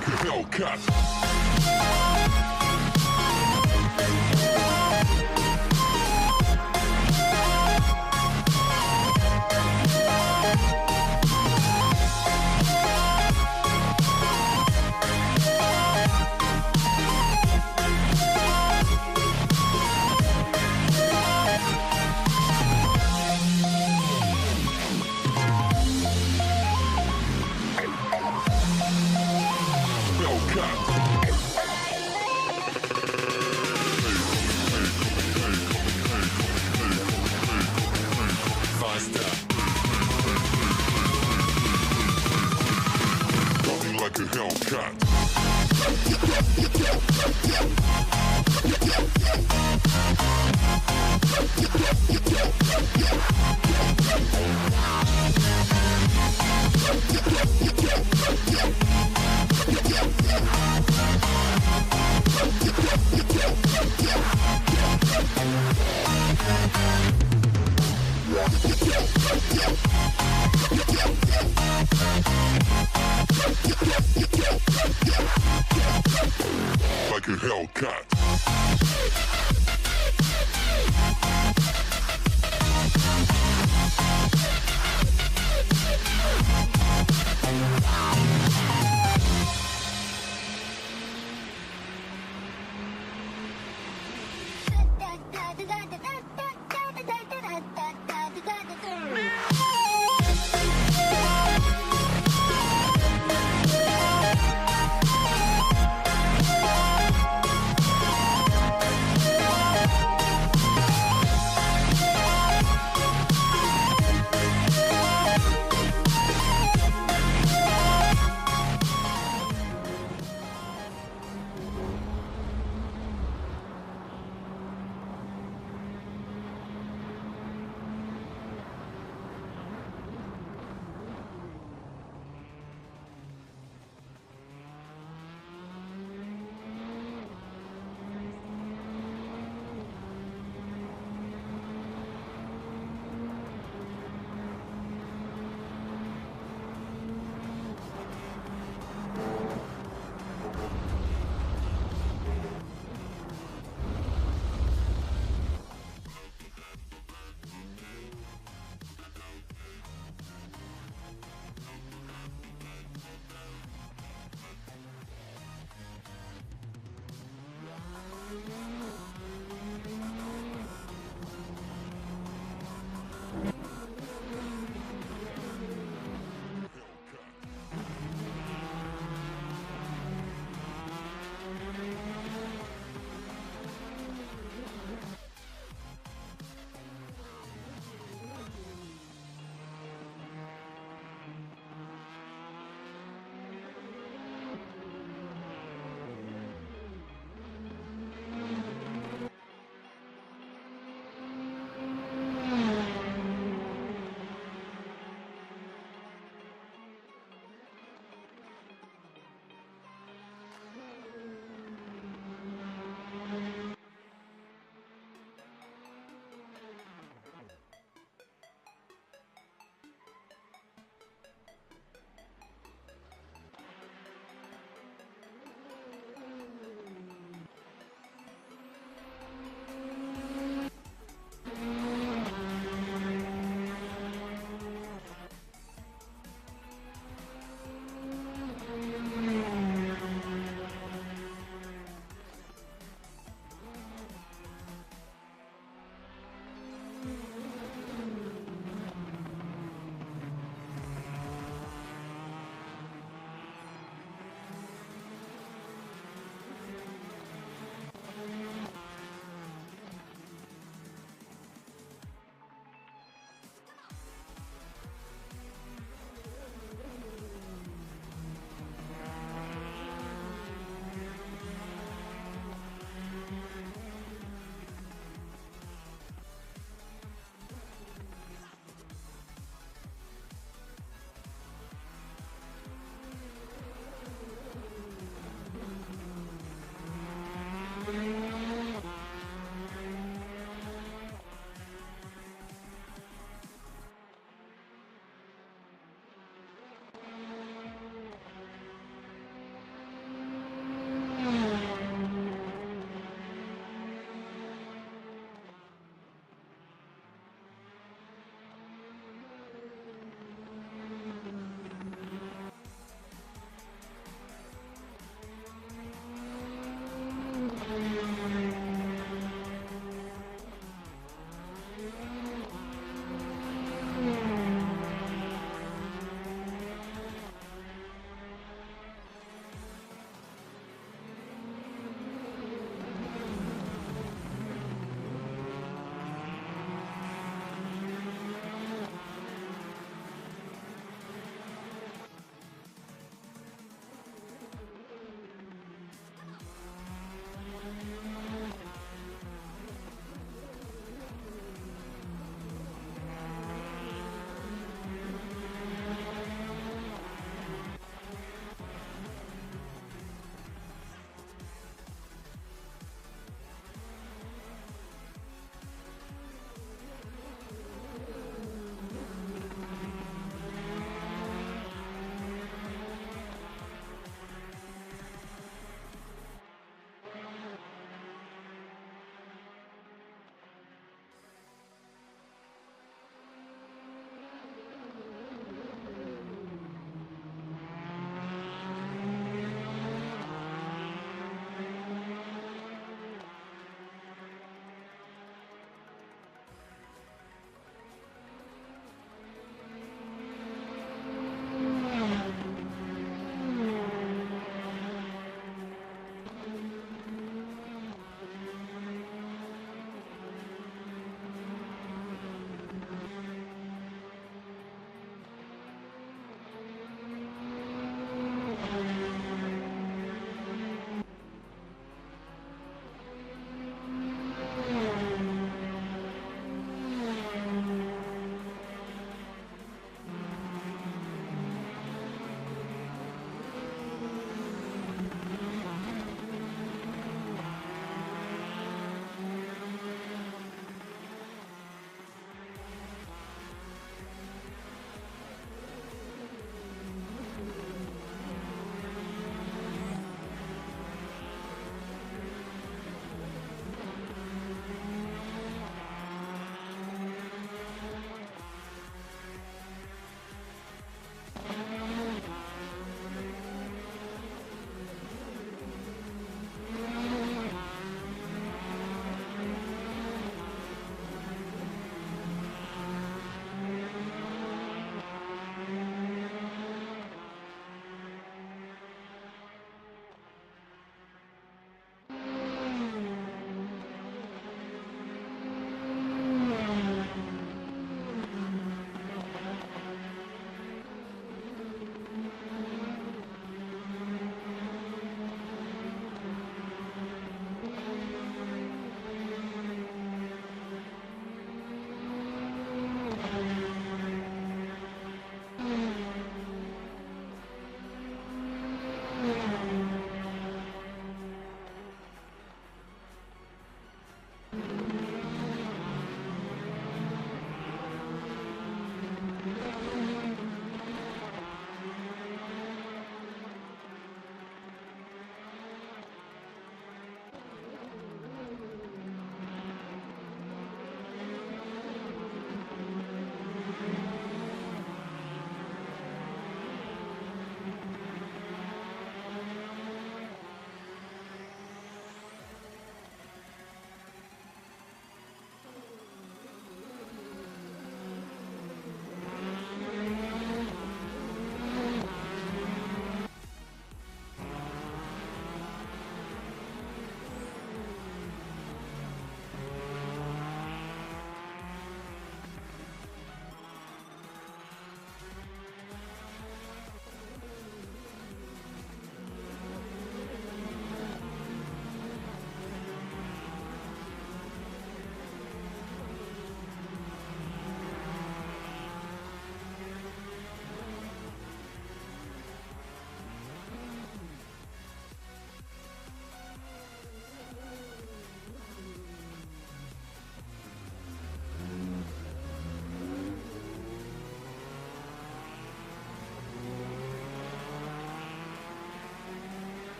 like a Hellcat. Like a Hellcat. Like a Hellcat.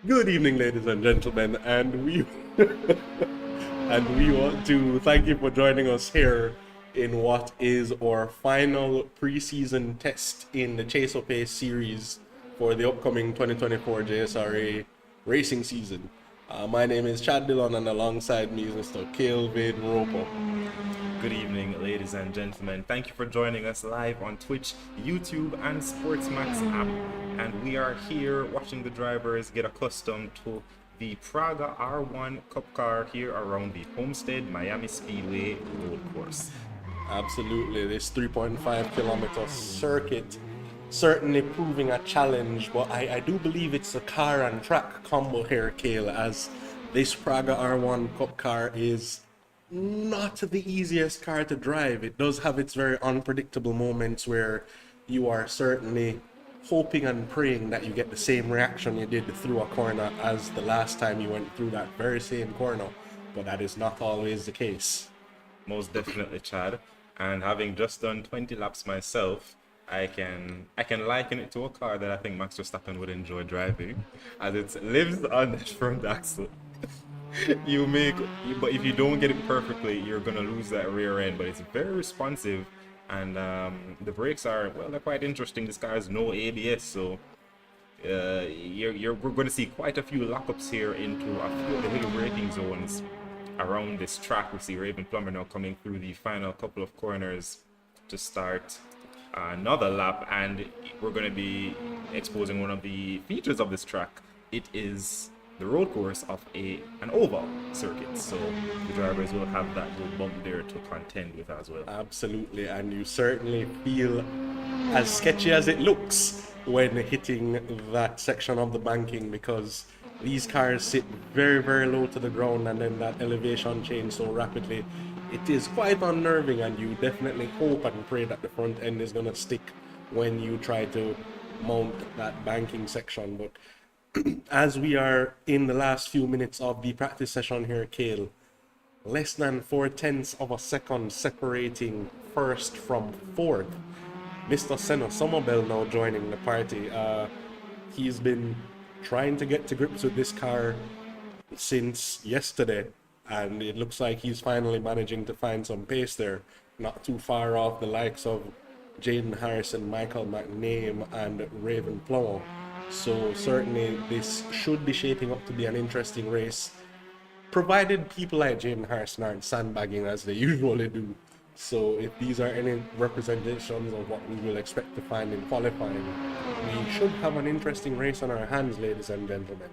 Good evening, ladies and gentlemen, and we and we want to thank you for joining us here in what is our final preseason test in the Chase or Pace series for the upcoming 2024 JSRA racing season. My name is Chad Dillon, and alongside me is Mr. Kelvin Roper. Good evening, ladies and gentlemen. Thank you for joining us live on Twitch, YouTube, and Sportsmax app. And we are here watching the drivers get accustomed to the Praga R1 Cup car here around the Homestead Miami Speedway road course. Absolutely, this 3.5 kilometer circuit certainly proving a challenge, but I do believe it's a car and track combo here, Kale, as this Praga R1 Cup car is not the easiest car to drive. It does have its very unpredictable moments where you are certainly hoping and praying that you get the same reaction you did through a corner as the last time you went through that very same corner, but that is not always the case. Most definitely, Chad. And having just done 20 laps myself, I can liken it to a car that I think Max Verstappen would enjoy driving, as it lives on the front axle. But if you don't get it perfectly, you're gonna lose that rear end. But it's very responsive, and the brakes are, well, they're quite interesting. This car has no ABS, so we're going to see quite a few lockups here into a few of the hill braking zones around this track. We see Raven Plummer now coming through the final couple of corners to start another lap, and we're going to be exposing one of the features of this track. It is the road course of an oval circuit, so the drivers will have that little bump there to contend with as well. Absolutely, and you certainly feel as sketchy as it looks when hitting that section of the banking, because these cars sit very, very low to the ground, and then that elevation change so rapidly. It is quite unnerving, and you definitely hope and pray that the front end is going to stick when you try to mount that banking section. But as we are in the last few minutes of the practice session here, Kale, less than 4/10 of a second separating first from fourth. Mr. Senna Somerville now joining the party. He's been trying to get to grips with this car since yesterday, and it looks like he's finally managing to find some pace there, not too far off the likes of Jaden Harrison, Michael McName, and Raven Plummer. So certainly this should be shaping up to be an interesting race, provided people like Jaden Harrison aren't sandbagging as they usually do. So if these are any representations of what we will expect to find in qualifying, we should have an interesting race on our hands, ladies and gentlemen.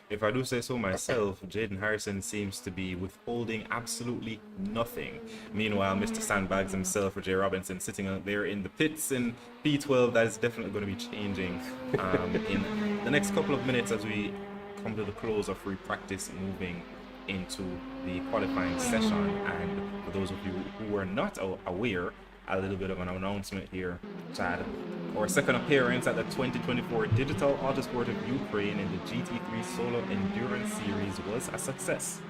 If I do say so myself, Jaden Harrison seems to be withholding absolutely nothing. Meanwhile, Mr. Sandbags himself, or Jay Robinson, sitting out there in the pits in P12, that is definitely going to be changing in the next couple of minutes as we come to the close of free practice, moving into the qualifying session. And for those of you who are not aware, a little bit of an announcement here, Chad. Our second appearance at the 2024 Digital Autosport of Ukraine in the GT3 Solo Endurance Series was a success.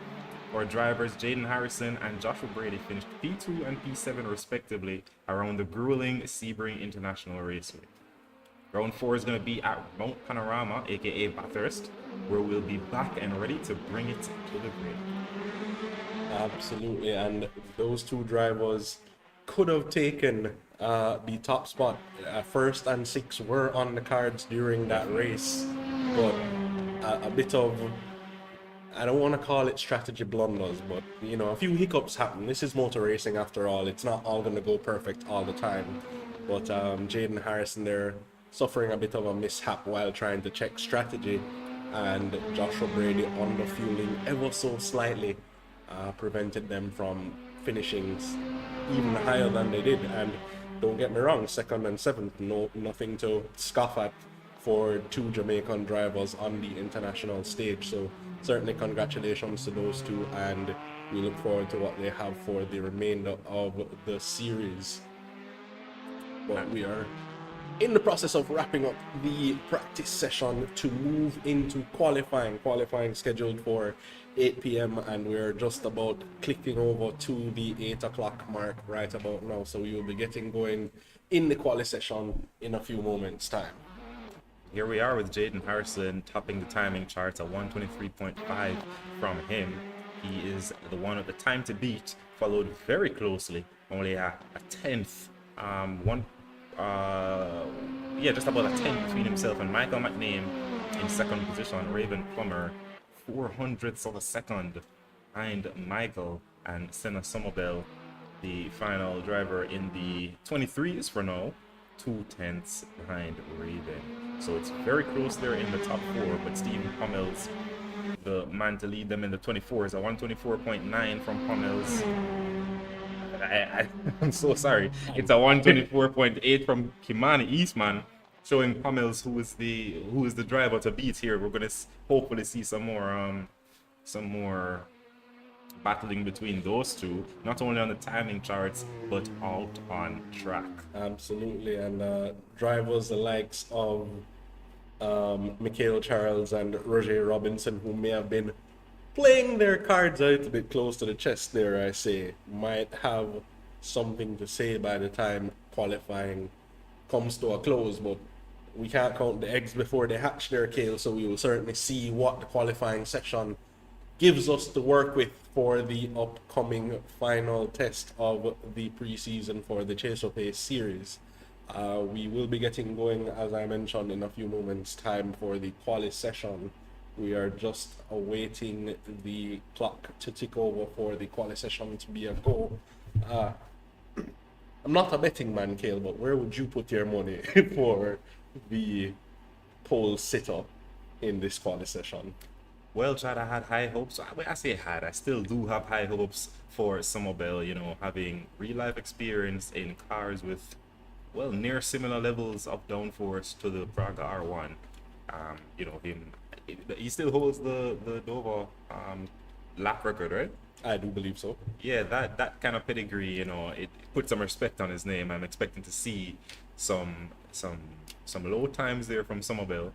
Our drivers Jaden Harrison and Joshua Brady finished P2 and P7 respectively around the grueling Sebring International Raceway. Round 4 is going to be at Mount Panorama, aka Bathurst, where we'll be back and ready to bring it to the grid. Absolutely, and those two drivers could have taken the top spot. First and six were on the cards during that race, but a bit of, I don't want to call it strategy blunders, but you know, a few hiccups happen. This is motor racing after all. It's not all going to go perfect all the time. But Jaden Harrison there suffering a bit of a mishap while trying to check strategy, and Joshua Brady underfueling ever so slightly prevented them from finishing even higher than they did. And don't get me wrong, second and seventh, nothing to scoff at for two Jamaican drivers on the international stage. So certainly congratulations to those two, and we look forward to what they have for the remainder of the series. But we are in the process of wrapping up the practice session to move into qualifying scheduled for 8 p.m. and we're just about clicking over to the 8 o'clock mark right about now, so we will be getting going in the quali session in a few moments time. Here we are with Jaden Harrison topping the timing charts at 123.5 from him. He is the one at the time to beat, followed very closely, only a tenth, just about a tenth between himself and Michael McName in second position. Raven Plummer, 400ths of a second behind Michael, and Senna Somerville, the final driver in the 23s for now, 2/10 behind Raven. So it's very close there in the top four, but Stephen Pommel's the man to lead them in the 24s, a 124.9 from Pommel's. I'm so sorry. It's a 124.8 from Kimani Eastman, showing Pommel's who is the driver to beat here. We're gonna hopefully see some more battling between those two, not only on the timing charts but out on track. Absolutely, and drivers the likes of Michael Charles and Roger Robinson, who may have been playing their cards out a bit close to the chest there, I say, might have something to say by the time qualifying comes to a close, but we can't count the eggs before they hatch there, Kale, so we will certainly see what the qualifying session gives us to work with for the upcoming final test of the preseason for the JSRA series. We will be getting going, as I mentioned, in a few moments' time for the quali session. We are just awaiting the clock to tick over for the quali session to be a go. I'm not a betting man, Kale, but where would you put your money for the pole sitter in this quali session? Well, Chad, I had high hopes. I say had. I still do have high hopes for Somerville, having real life experience in cars with, well, near similar levels of downforce to the Praga R1. He still holds the Dover lap record, right? I do believe so. Yeah, that kind of pedigree, it puts some respect on his name. I'm expecting to see some low times there from Somerville,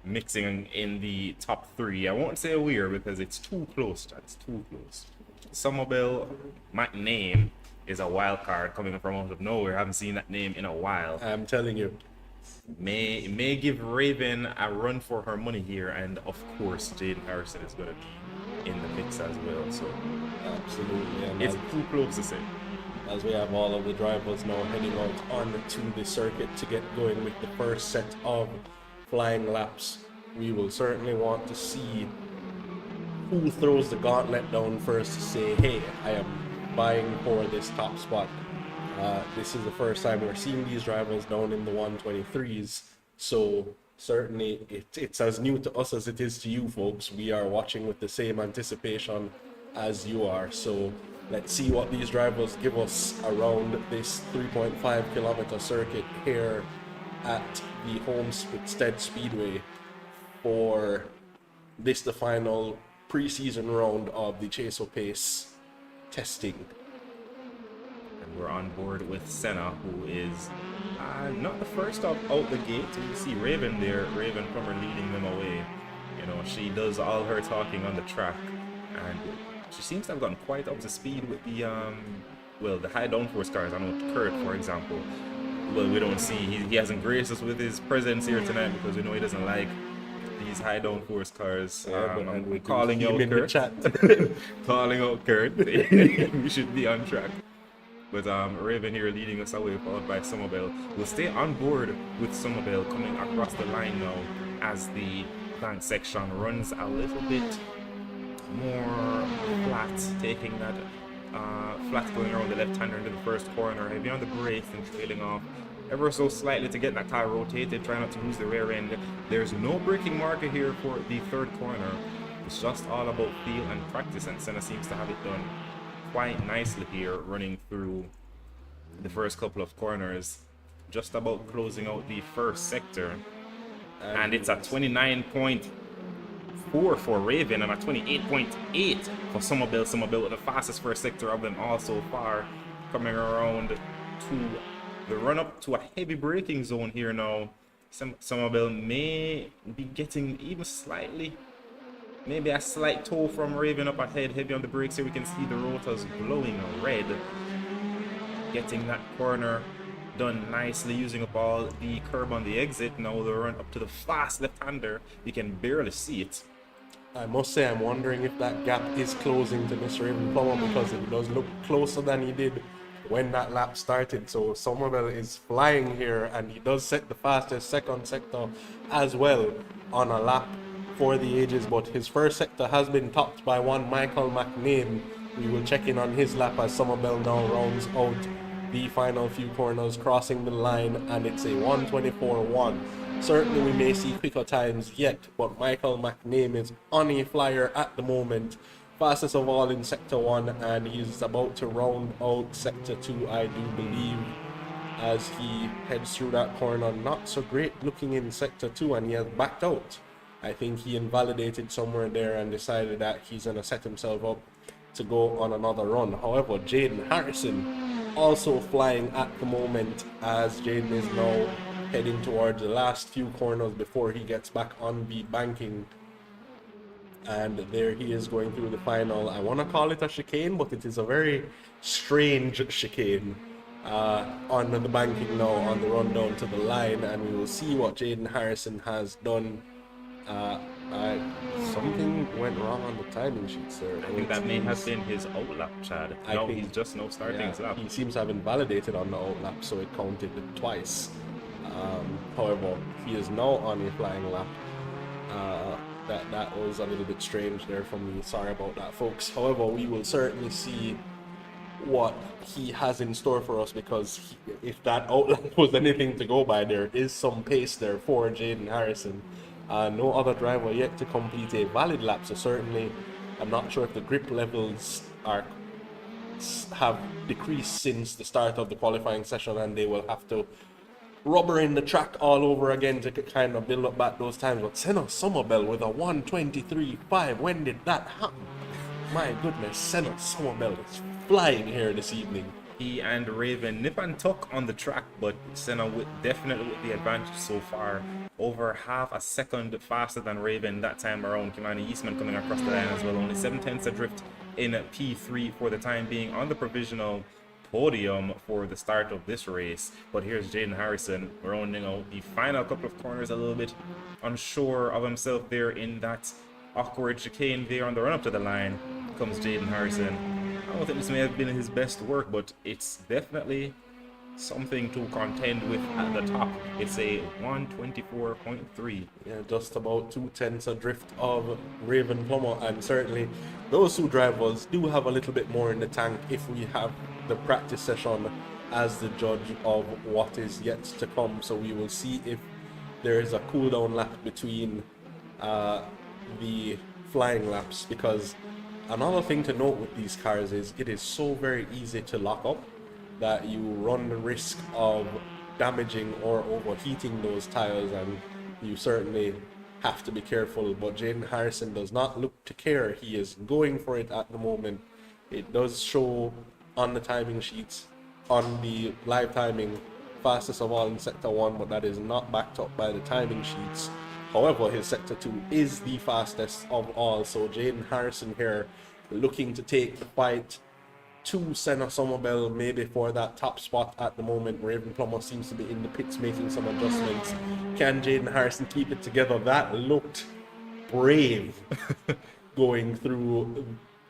mixing in the top three. I won't say where because it's too close, Chad. It's too close. Somerville, my name is a wild card coming from out of nowhere. I haven't seen that name in a while. I'm telling you. May give Raven a run for her money here, and of course Jaden Harrison is going to be in the mix as well. So absolutely, and it's too close to say. As we have all of the drivers now heading out onto the circuit to get going with the first set of flying laps, we will certainly want to see who throws the gauntlet down first to say, hey, I am vying for this top spot. This is the first time we're seeing these drivers down in the 123s, so certainly it's as new to us as it is to you folks. We are watching with the same anticipation as you are, so let's see what these drivers give us around this 3.5 kilometer circuit here at the Homestead Speedway for the final preseason round of the JSRA testing. And we're on board with Senna, who is not the first out the gate. You see Raven there, Raven Plummer leading them away. She does all her talking on the track, and she seems to have gotten quite up to speed with the high downforce cars. I know Kurt, for example. Well, we don't see, he hasn't graced us with his presence here tonight because we know he doesn't like these high downforce cars. I'm calling out Kurt. Calling out Kurt. We should be on track. But Raven here leading us away, followed by Somerville. We'll stay on board with Somerville coming across the line now as the plant section runs a little bit more flat, taking that flat going around the left-hander into the first corner, heavy on the brakes and trailing off ever so slightly to get that car rotated, try not to lose the rear end. There's no braking marker here for the third corner. It's just all about feel and practice, and Senna seems to have it done quite nicely here, running through the first couple of corners, just about closing out the first sector. And it's a 29.4 for Raven and a 28.8 for Somerville. Somerville with the fastest first sector of them all so far, coming around to the run up to a heavy braking zone here now. Somerville may be getting even slightly, maybe a slight toe from Raven up ahead, heavy on the brakes here. We can see the rotors glowing red, getting that corner done nicely, using up all the curb on the exit. Now the run up to the fast left-hander. You can barely see it. I must say, I'm wondering if that gap is closing to Mr. Raven Plummer, because it does look closer than he did when that lap started. So Somerville is flying here, and he does set the fastest second sector as well on a lap for the ages, but his first sector has been topped by one Michael McName. We will check in on his lap as Somerville now rounds out the final few corners, crossing the line, and it's a 1:24.1. Certainly we may see quicker times yet, but Michael McName is on a flyer at the moment, fastest of all in sector 1, and he's about to round out sector 2, I do believe, as he heads through that corner. Not so great looking in sector 2, and he has backed out. I think he invalidated somewhere there and decided that he's going to set himself up to go on another run. However, Jaden Harrison also flying at the moment, as Jaden is now heading towards the last few corners before he gets back on the banking. And there he is going through the final. I want to call it a chicane, but it is a very strange chicane on the banking now, on the run down to the line, and we will see what Jaden Harrison has done. Something went wrong on the timing sheets there. I think that may have been his outlap, Chad. No, he's just now starting his lap. He seems to have invalidated on the outlap, so it counted twice. However, he is now on a flying lap. That was a little bit strange there for me. Sorry about that, folks. However, we will certainly see what he has in store for us, because if that outlap was anything to go by, there is some pace there for Jaden Harrison. No other driver yet to complete a valid lap, so certainly I'm not sure if the grip levels have decreased since the start of the qualifying session, and they will have to rubber in the track all over again to kind of build up back those times. But Senna Somerville with a 1:23.5, when did that happen? My goodness, Senna Somerville is flying here this evening. He and Raven nip and tuck on the track, but Senna definitely with the advantage so far. Over half a second faster than Raven that time around. Kimani Eastman coming across the line as well. Only 7/10 adrift in P3 for the time being on the provisional podium for the start of this race. But here's Jaden Harrison rounding out the final couple of corners, a little bit unsure of himself there in that awkward chicane there on the run up to the line. Comes Jaden Harrison. I don't think this may have been his best work, but it's definitely something to contend with at the top. It's a 1:24.3. Yeah, just about 2/10 adrift of Raven Plummer, and certainly those two drivers do have a little bit more in the tank if we have the practice session as the judge of what is yet to come. So we will see if there is a cool down lap between the flying laps, because another thing to note with these cars is it is so very easy to lock up that you run the risk of damaging or overheating those tires, and you certainly have to be careful. But Jaden Harrison does not look to care. He is going for it at the moment. It does show on the timing sheets, on the live timing, fastest of all in sector 1, but that is not backed up by the timing sheets. However, his sector 2 is the fastest of all, so Jaden Harrison here looking to take the fight to Senna Somerville, maybe for that top spot at the moment. Raven Plummer seems to be in the pits making some adjustments. Can Jaden Harrison keep it together? That looked brave going through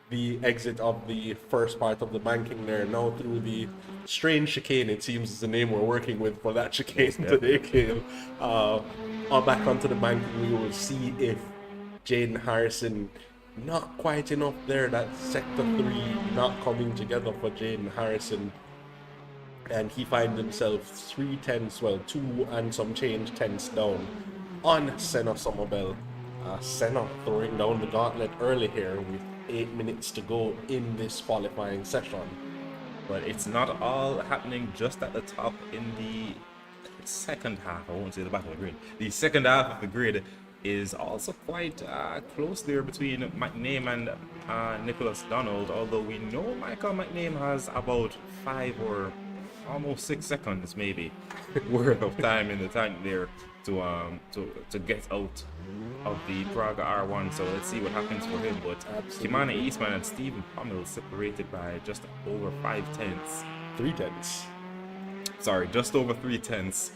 the exit of the first part of the banking there. Now through the strange chicane, it seems is the name we're working with for that chicane today, Cale. Back onto the banking, we will see if Jaden Harrison, not quite enough there, that sector 3 not coming together for Jaden Harrison, and he finds himself 2 and some change tenths down on Senna Somerville. Senna throwing down the gauntlet early here with 8 minutes to go in this qualifying session. But it's not all happening just at the top in the second half. I won't say the back of the grid. The second half of the grid is also quite close there between McName and Nicholas Donald, although we know Michael McName has about 5 or almost 6 seconds maybe worth of time in the tank there to get out of the Praga R1. So let's see what happens for him. But Kimani Eastman and Stephen Pommel separated by just over 5 tenths. 3 tenths. sorry, just over 3/10.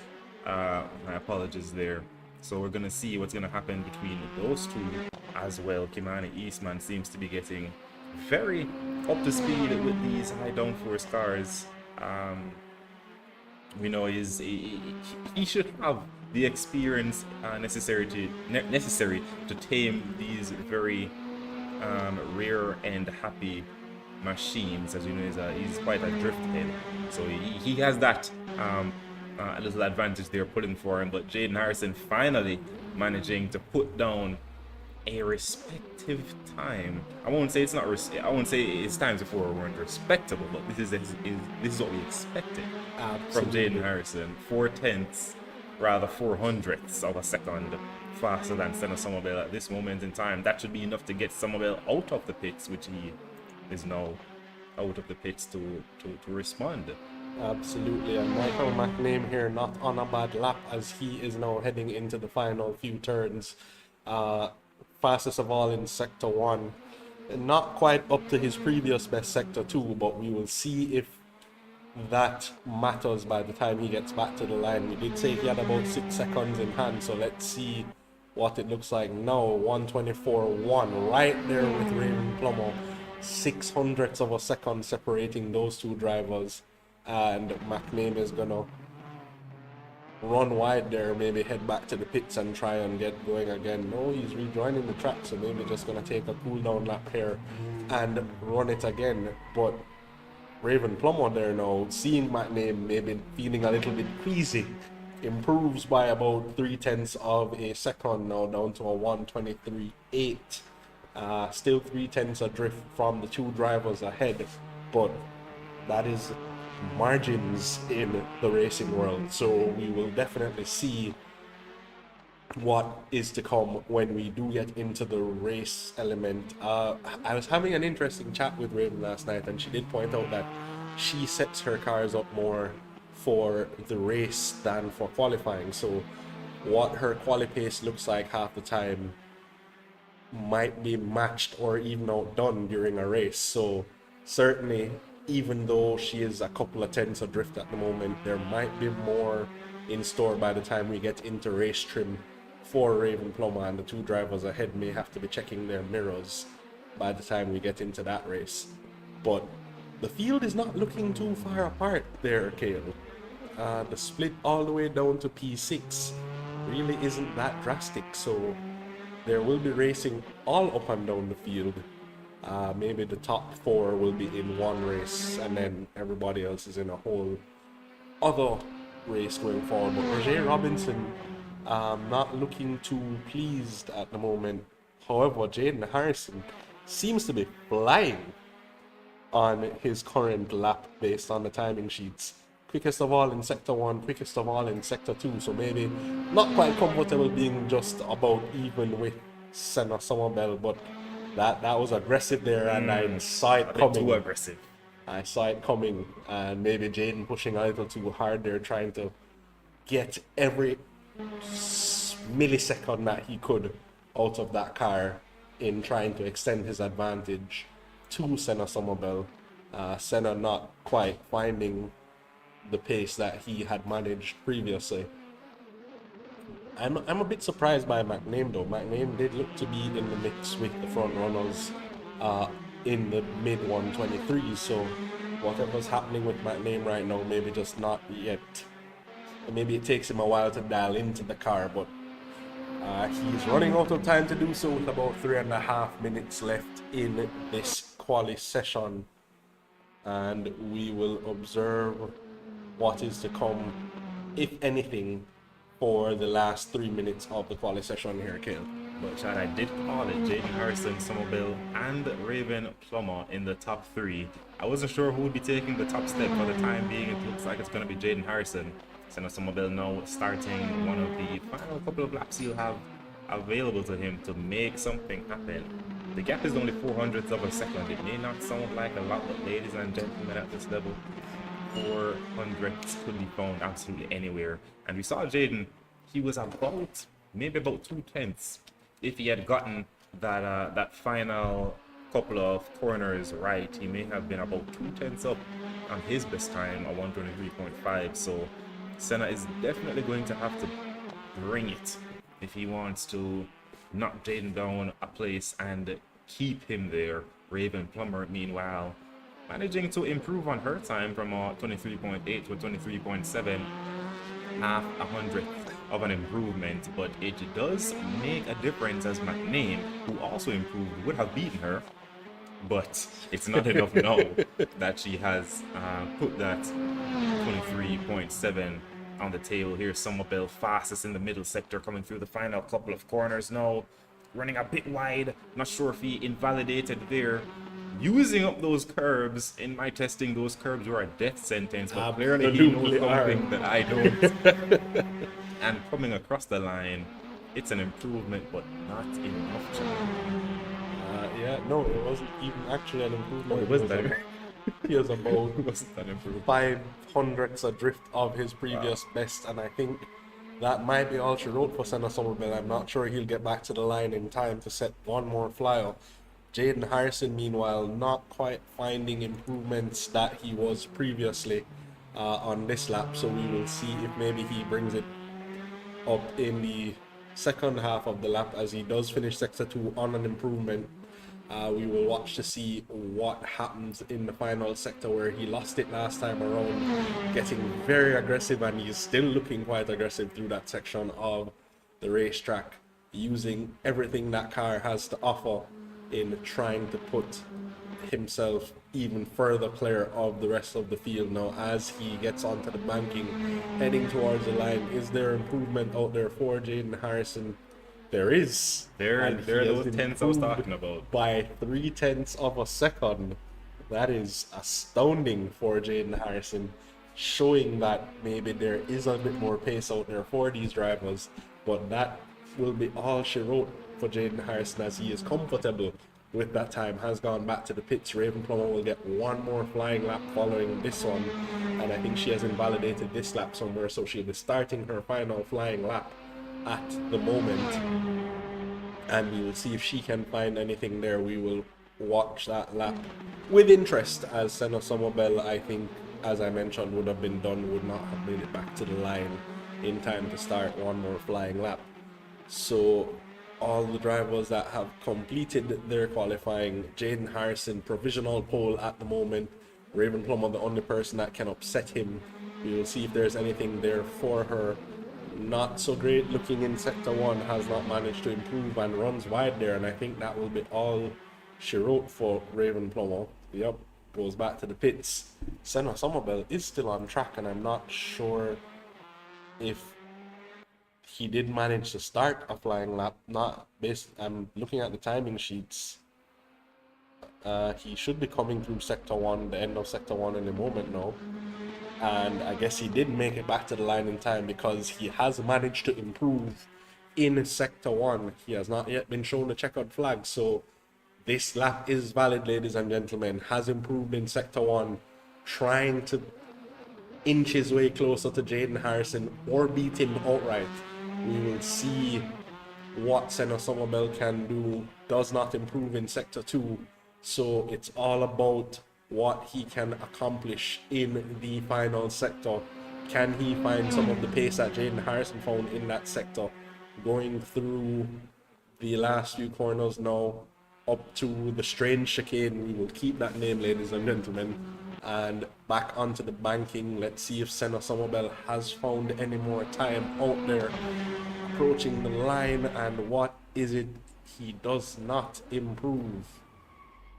My apologies there. So we're gonna see what's gonna happen between those two as well. Kimani Eastman seems to be getting very up to speed with these high downforce cars. We know he should have the experience necessary to tame these very rare and happy machines. As you know, he's quite a drift head, so he has that a little advantage there pulling for him. But Jaden Harrison finally managing to put down a respective time. I won't say it's not. I won't say his times before weren't respectable, but this is what we expected from Jaden Harrison. 4/10, rather 400ths of a second faster than Senna Somerville at this moment in time. That should be enough to get Somerville out of the pits, which he is now out of the pits to respond. Absolutely, and Michael McName here not on a bad lap as he is now heading into the final few turns. Fastest of all in Sector 1. Not quite up to his previous best Sector 2, but we will see if that matters by the time he gets back to the line. We did say he had about 6 seconds in hand, so let's see what it looks like now. 1:24.1, right there with Raymond Plummer. 600ths of a second separating those two drivers, and McName is gonna run wide there, maybe head back to the pits and try and get going again. No, he's rejoining the track, so maybe just gonna take a cool down lap here and run it again. But Raven Plummer there now, seeing McName maybe feeling a little bit queasy, improves by about 3/10 of a second now, down to a 1:23.8. Still 3/10 adrift from the two drivers ahead, but that is margins in the racing world, so we will definitely see what is to come when we do get into the race element. I was having an interesting chat with Raven last night, and she did point out that she sets her cars up more for the race than for qualifying, so what her quali pace looks like half the time might be matched or even outdone during a race. So certainly, even though she is a couple of tenths adrift at the moment, there might be more in store by the time we get into race trim for Raven Plummer, and the two drivers ahead may have to be checking their mirrors by the time we get into that race. But the field is not looking too far apart there, Cale. The split all the way down to P6 really isn't that drastic, so there will be racing all up and down the field. Maybe the top 4 will be in one race, and then everybody else is in a whole other race going forward. But Roger Robinson not looking too pleased at the moment. However, Jaden Harrison seems to be flying on his current lap based on the timing sheets. Quickest of all in Sector 1, quickest of all in Sector 2, so maybe not quite comfortable being just about even with Senna Somerville, but that was aggressive there, and I saw it coming. Too aggressive. I saw it coming, and maybe Jaden pushing a little too hard there, trying to get every millisecond that he could out of that car in trying to extend his advantage to Senna Somerville. Senna not quite finding the pace that he had managed previously. I'm a bit surprised by McName though. McName did look to be in the mix with the front runners in the mid 123s, so whatever's happening with McName right now, maybe just not yet. Maybe it takes him a while to dial into the car, but he's running out of time to do so with about 3.5 minutes left in this quali session, and we will observe what is to come, if anything, for the last 3 minutes of the quali session here, Cale. But Chad, I did call it Jaden Harrison, Somerville, and Raven Plummer in the top 3. I wasn't sure who would be taking the top step. For the time being, it looks like it's going to be Jaden Harrison. Senna Somerville now starting one of the final couple of laps he'll have available to him to make something happen. The gap is only 400ths of a second. It may not sound like a lot, but ladies and gentlemen, at this level, 400ths could be found absolutely anywhere. And we saw Jaden, he was maybe about 2/10. If he had gotten that final couple of corners right, he may have been about 2/10 up on his best time, a 123.5. So Senna is definitely going to have to bring it if he wants to knock Jaden down a place and keep him there. Raven Plummer, meanwhile, managing to improve on her time from a 23.8 to a 23.7, half a hundredth of an improvement, but it does make a difference as McNain, who also improved, would have beaten her, but it's not enough now that she has put that 23.7 on the table. Here's Somerville, fastest in the middle sector, coming through the final couple of corners now, running a bit wide. Not sure if he invalidated there. Using up those curbs, in my testing, those curbs were a death sentence, but clearly he knows something that I don't. And coming across the line, it's an improvement, but not enough. Yeah, no, it wasn't even actually an improvement. It wasn't that. He was about It wasn't that improvement. 500ths adrift of his previous best, and I think that might be all she wrote for Senna Somerville. I'm not sure he'll get back to the line in time to set one more flyer. Jaden Harrison, meanwhile, not quite finding improvements that he was previously on this lap, so we will see if maybe he brings it up in the second half of the lap as he does finish sector 2 on an improvement. We will watch to see what happens in the final sector where he lost it last time around, getting very aggressive, and he's still looking quite aggressive through that section of the racetrack, using everything that car has to offer in trying to put himself even further clear of the rest of the field. Now as he gets onto the banking, heading towards the line, is there improvement out there for Jaden Harrison? There is. There those tenths I was talking about. By 0.3 of a second. That is astounding for Jaden Harrison, showing that maybe there is a bit more pace out there for these drivers, but that will be all she wrote for Jaden Harrison as he is comfortable with that time, has gone back to the pits. Raven Plummer will get one more flying lap following this one, and I think she has invalidated this lap somewhere, so she'll be starting her final flying lap at the moment, and we will see if she can find anything there. We will watch that lap with interest, as Senna Somerville, I think, as I mentioned, would have been done, would not have made it back to the line in time to start one more flying lap. So all the drivers that have completed their qualifying, Jaden Harrison provisional pole at the moment, Raven Plummer the only person that can upset him. We will see if there's anything there for her. Not so great looking in sector 1, has not managed to improve and runs wide there, and I think that will be all she wrote for Raven Plummer. Yep, goes back to the pits. Senna Somerville is still on track, and I'm not sure if he did manage to start a flying lap. Not based, I'm looking at the timing sheets. He should be coming through sector 1, the end of sector 1 in a moment now. And I guess he did make it back to the line in time because he has managed to improve in sector 1. He has not yet been shown the checkered flag, so this lap is valid, ladies and gentlemen. Has improved in sector 1, trying to inch his way closer to Jaden Harrison or beat him outright. We will see what Senna Somerville can do. Does not improve in sector 2, so it's all about what he can accomplish in the final sector. Can he find some of the pace that Jaden Harrison found in that sector, going through the last few corners now up to the strange chicane? We will keep that name, ladies and gentlemen, and back onto the banking. Let's see if Senna Somerville has found any more time out there approaching the line, and what is it he does not improve.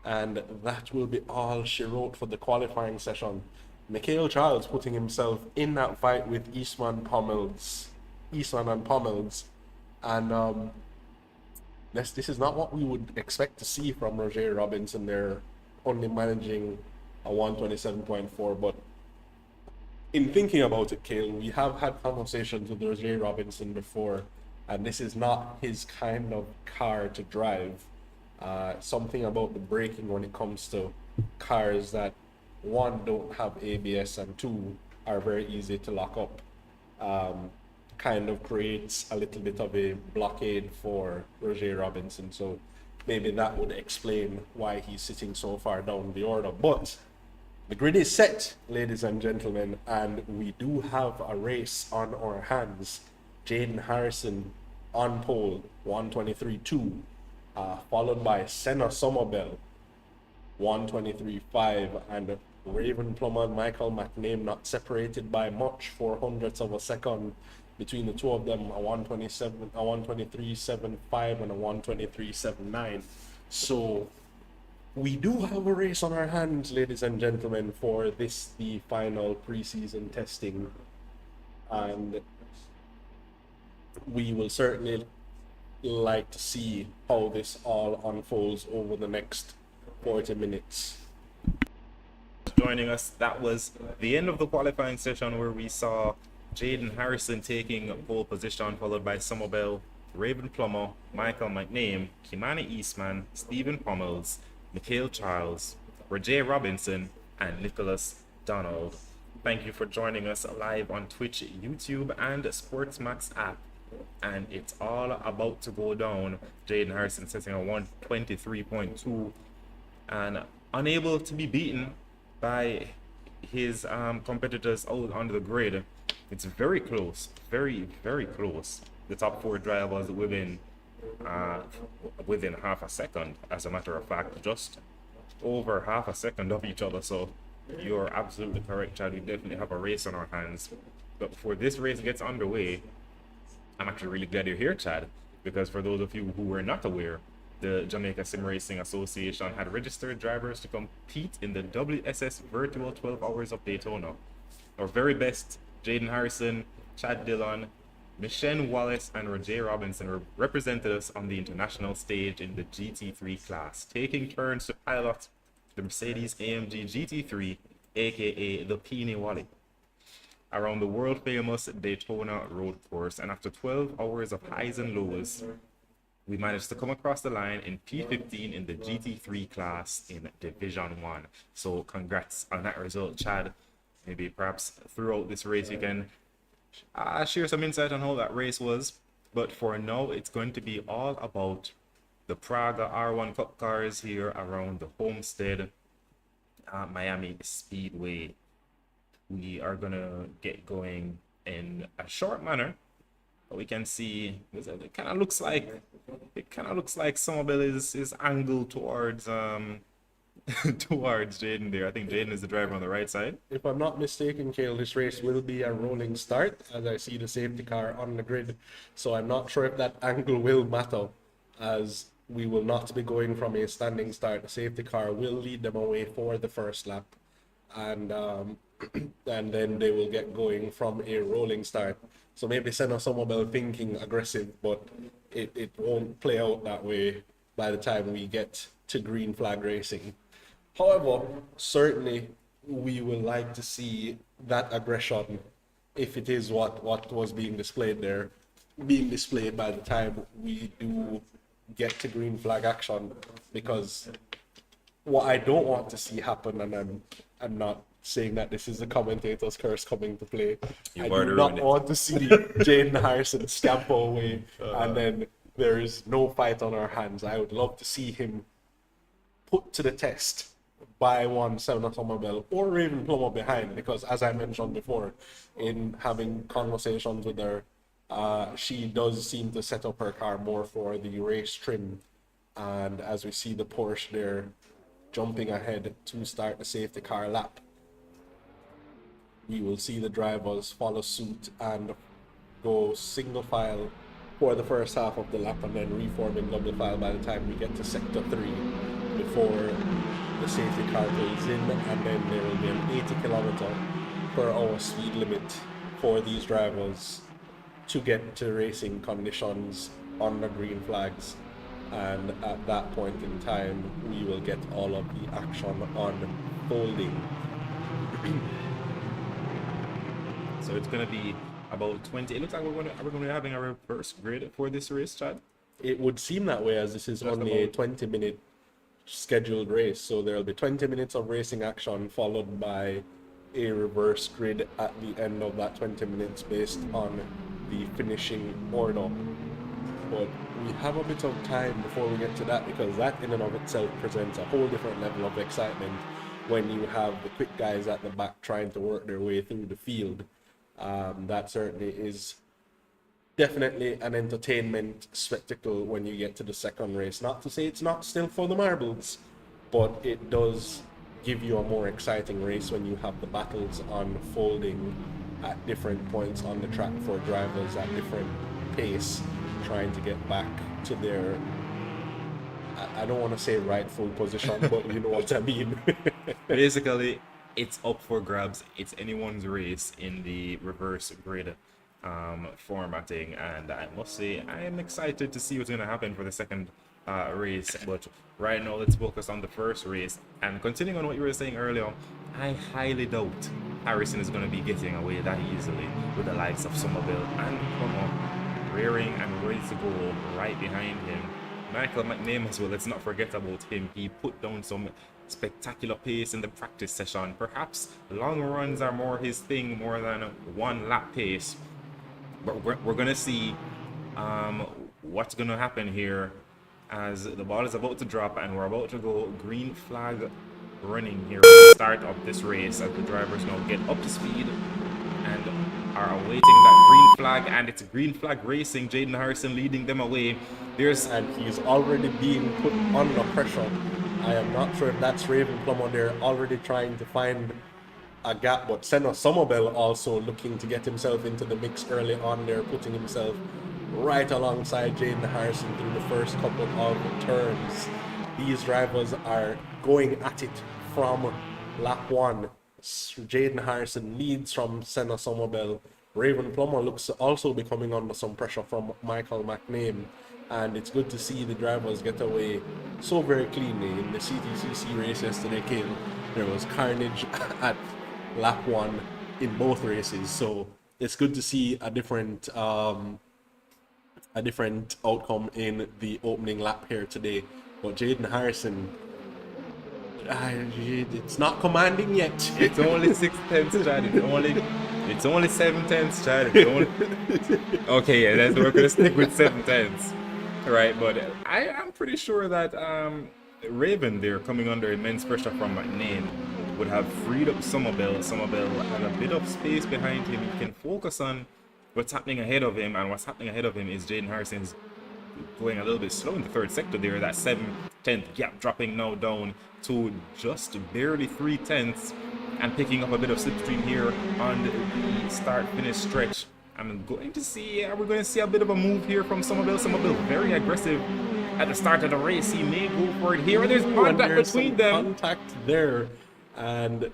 And that will be all she wrote for the qualifying session. Mikhail Charles putting himself in that fight with Eastman and Pommels. And this is not what we would expect to see from Roger Robinson. They're only managing a 127.4, but in thinking about it, Cale, we have had conversations with Roger Robinson before, and this is not his kind of car to drive. Something about the braking when it comes to cars that, one, don't have ABS, and two, are very easy to lock up, kind of creates a little bit of a blockade for Roger Robinson. So maybe that would explain why he's sitting so far down the order. But The grid is set, ladies and gentlemen, and we do have a race on our hands. Jaden Harrison on pole, 123.2, followed by Senna Somerville, 123.5, and Raven Plummer and Michael McName not separated by much, 400ths of a second between the two of them, a 123.75 and a 123.79. So we do have a race on our hands, ladies and gentlemen, for this, the final preseason testing. And we will certainly like to see how this all unfolds over the next 40 minutes. Joining us, that was the end of the qualifying session where we saw Jaden Harrison taking pole position, followed by Somerville, Raven Plummer, Michael McName, Kimani Eastman, Stephen Pommels, Mikhail Charles, Roger Robinson, and Nicholas Donald. Thank you for joining us live on Twitch, YouTube, and Sportsmax app. And it's all about to go down. Jaden Harrison setting a 123.2 and unable to be beaten by his competitors out on the grid. It's very close, very, very close. The top four drivers within half a second, as a matter of fact, just over half a second of each other. So you're absolutely correct, Chad. We definitely have a race on our hands. But before this race gets underway, I'm actually really glad you're here, Chad, because for those of you who were not aware, the Jamaica Sim Racing Association had registered drivers to compete in the WSS Virtual 12 Hours of Daytona. Our very best, Jaden Harrison, Chad Dillon, Michelle Wallace, and Roger Robinson represented us on the international stage in the GT3 class, taking turns to pilot the Mercedes-AMG GT3, aka the Peony Wally, around the world-famous Daytona road course. And after 12 hours of highs and lows, we managed to come across the line in P15 in the GT3 class in Division 1. So congrats on that result, Chad. Maybe perhaps throughout this race you can share some insight on how that race was. But for now, it's going to be all about the Praga R1 Cup cars here around the Homestead Miami Speedway. We are going to get going in a short manner. We can see it kind of looks like Somerville is angled towards towards Jaden there. I think Jaden is the driver on the right side. If I'm not mistaken, Kale, this race will be a rolling start as I see the safety car on the grid. So I'm not sure if that angle will matter, as we will not be going from a standing start. The safety car will lead them away for the first lap, and and then they will get going from a rolling start. So maybe Senna Somerville thinking aggressive, but it won't play out that way by the time we get to green flag racing. However, certainly we will like to see that aggression, if it is what was being displayed there, being displayed by the time we do get to green flag action. Because what I don't want to see happen, and I'm not saying that this is the commentator's curse coming to play, I do not want to see Jaden Harrison scamper away and then there is no fight on our hands. I would love to see him put to the test by one Senna Somerville or Raven Plummer behind, because as I mentioned before, in having conversations with her, she does seem to set up her car more for the race trim. And as we see the Porsche there jumping ahead to start the safety car lap, we will see the drivers follow suit and go single file for the first half of the lap, and then reforming double file by the time we get to sector 3 before the safety car pulls in, and then there will be an 80km/h speed limit for these drivers to get to racing conditions on the green flags. And at that point in time, we will get all of the action unfolding. So it's going to be about 20. It looks like we're going to be having a reverse grid for this race, Chad. It would seem that way, as this is only a 20-minute scheduled race. So there will be 20 minutes of racing action followed by a reverse grid at the end of that 20 minutes based on the finishing order. But we have a bit of time before we get to that, because that in and of itself presents a whole different level of excitement. when you have the quick guys at the back trying to work their way through the field. That certainly is definitely an entertainment spectacle when you get to the second race. Not to say it's not still for the marbles, but it does give you a more exciting race when you have the battles unfolding at different points on the track for drivers at different pace, trying to get back to their, I don't want to say rightful position, but you know what I mean. Basically, it's up for grabs. It's anyone's race in the reverse grid formatting, and I must say I am excited to see what's going to happen for the second race. But right now, let's focus on the first race. And continuing on what you were saying earlier, I highly doubt Harrison is going to be getting away that easily with the likes of Somerville and Plummer rearing and ready to go right behind him. Michael McName as well, let's not forget about him. He put down some spectacular pace in the practice session. Perhaps long runs are more his thing, more than one lap pace. But we're going to see what's going to happen here as the ball is about to drop and we're about to go green flag running here at the start of this race, as the drivers now get up to speed and are awaiting that green flag, and it's green flag racing. Jaden Harrison leading them away. And he's already being put under pressure. I am not sure if that's Raven Plummer. They're already trying to find a gap, but Senna Somerville also looking to get himself into the mix early on there, putting himself right alongside Jaden Harrison through the first couple of turns. These drivers are going at it from lap 1. Jaden Harrison leads from Senna Somerville. Raven Plummer looks to also be coming under some pressure from Michael McName. And it's good to see the drivers get away so very cleanly. In the CTCC race yesterday, there was carnage at lap 1 in both races. So it's good to see a different outcome in the opening lap here today. But Jaden Harrison, it's not commanding yet. It's only 6/10, Chad. It's only 7/10, Chad. Okay, yeah, we're gonna stick with 7/10, right? But I am pretty sure that Raven there, coming under immense pressure from McName, would have freed up Somerville. Somerville had a bit of space behind him. He can focus on what's happening ahead of him, and what's happening ahead of him is Jaden Harrison's going a little bit slow in the third sector there. That 7/10 gap dropping now down to just barely 3/10 and picking up a bit of slipstream here on the start-finish stretch. I'm going to see, are we going to see a bit of a move here from Somerville? Somerville very aggressive at the start of the race. He may go for it here, and there's contact between them. Contact there, and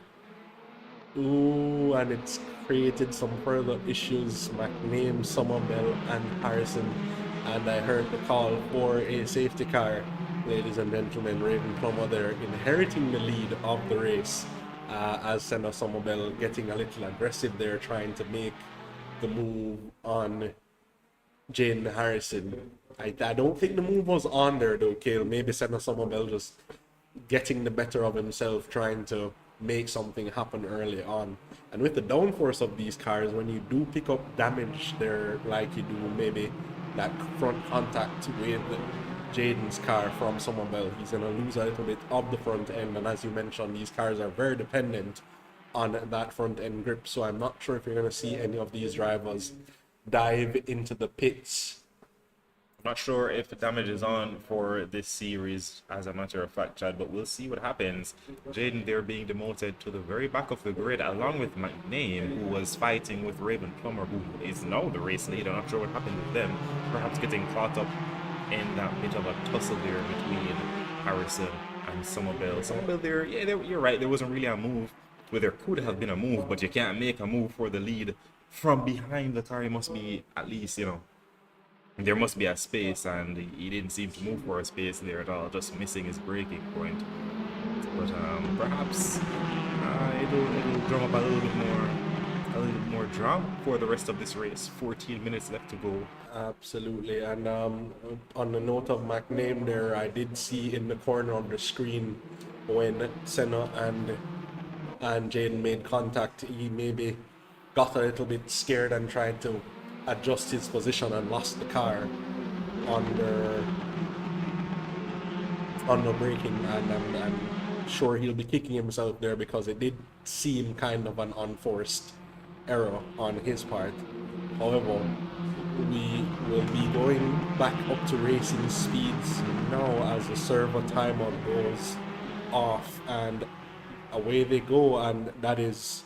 it's created some further issues. McName, Somerville, and Harrison. And I heard the call for a safety car. Ladies and gentlemen, Raven Plummer there inheriting the lead of the race, as Senna Somerville getting a little aggressive there, trying to make the move on Jaden Harrison. I don't think the move was on there though, Cale. Maybe Senna Somerville just getting the better of himself, trying to make something happen early on. And with the downforce of these cars, when you do pick up damage there like you do, maybe that front contact with Jaden's car from Somerville, he's going to lose a little bit of the front end. And as you mentioned, these cars are very dependent on that front end grip. So I'm not sure if you're going to see any of these drivers dive into the pits. Not sure if the damage is on for this series, as a matter of fact, Chad, but we'll see what happens. Jaden there being demoted to the very back of the grid, along with McName, who was fighting with Raven Plummer, who is now the race leader. Not sure what happened with them, perhaps getting caught up in that bit of a tussle there between Harrison and Somerville. Somerville there, yeah, you're right, there wasn't really a move. Well, there could have been a move, but you can't make a move for the lead from behind the car. It must be at least, there must be a space, and he didn't seem to move for a space there at all, just missing his braking point. But perhaps it'll drum up a little bit more drama for the rest of this race. 14 minutes left to go. Absolutely. And on the note of McName there, I did see in the corner of the screen when Senna and Jaden made contact, he maybe got a little bit scared and tried to adjust his position and lost the car under braking, and sure he'll be kicking himself there because it did seem kind of an unforced error on his part. However, we will be going back up to racing speeds now as the server timer goes off, and away they go, and that is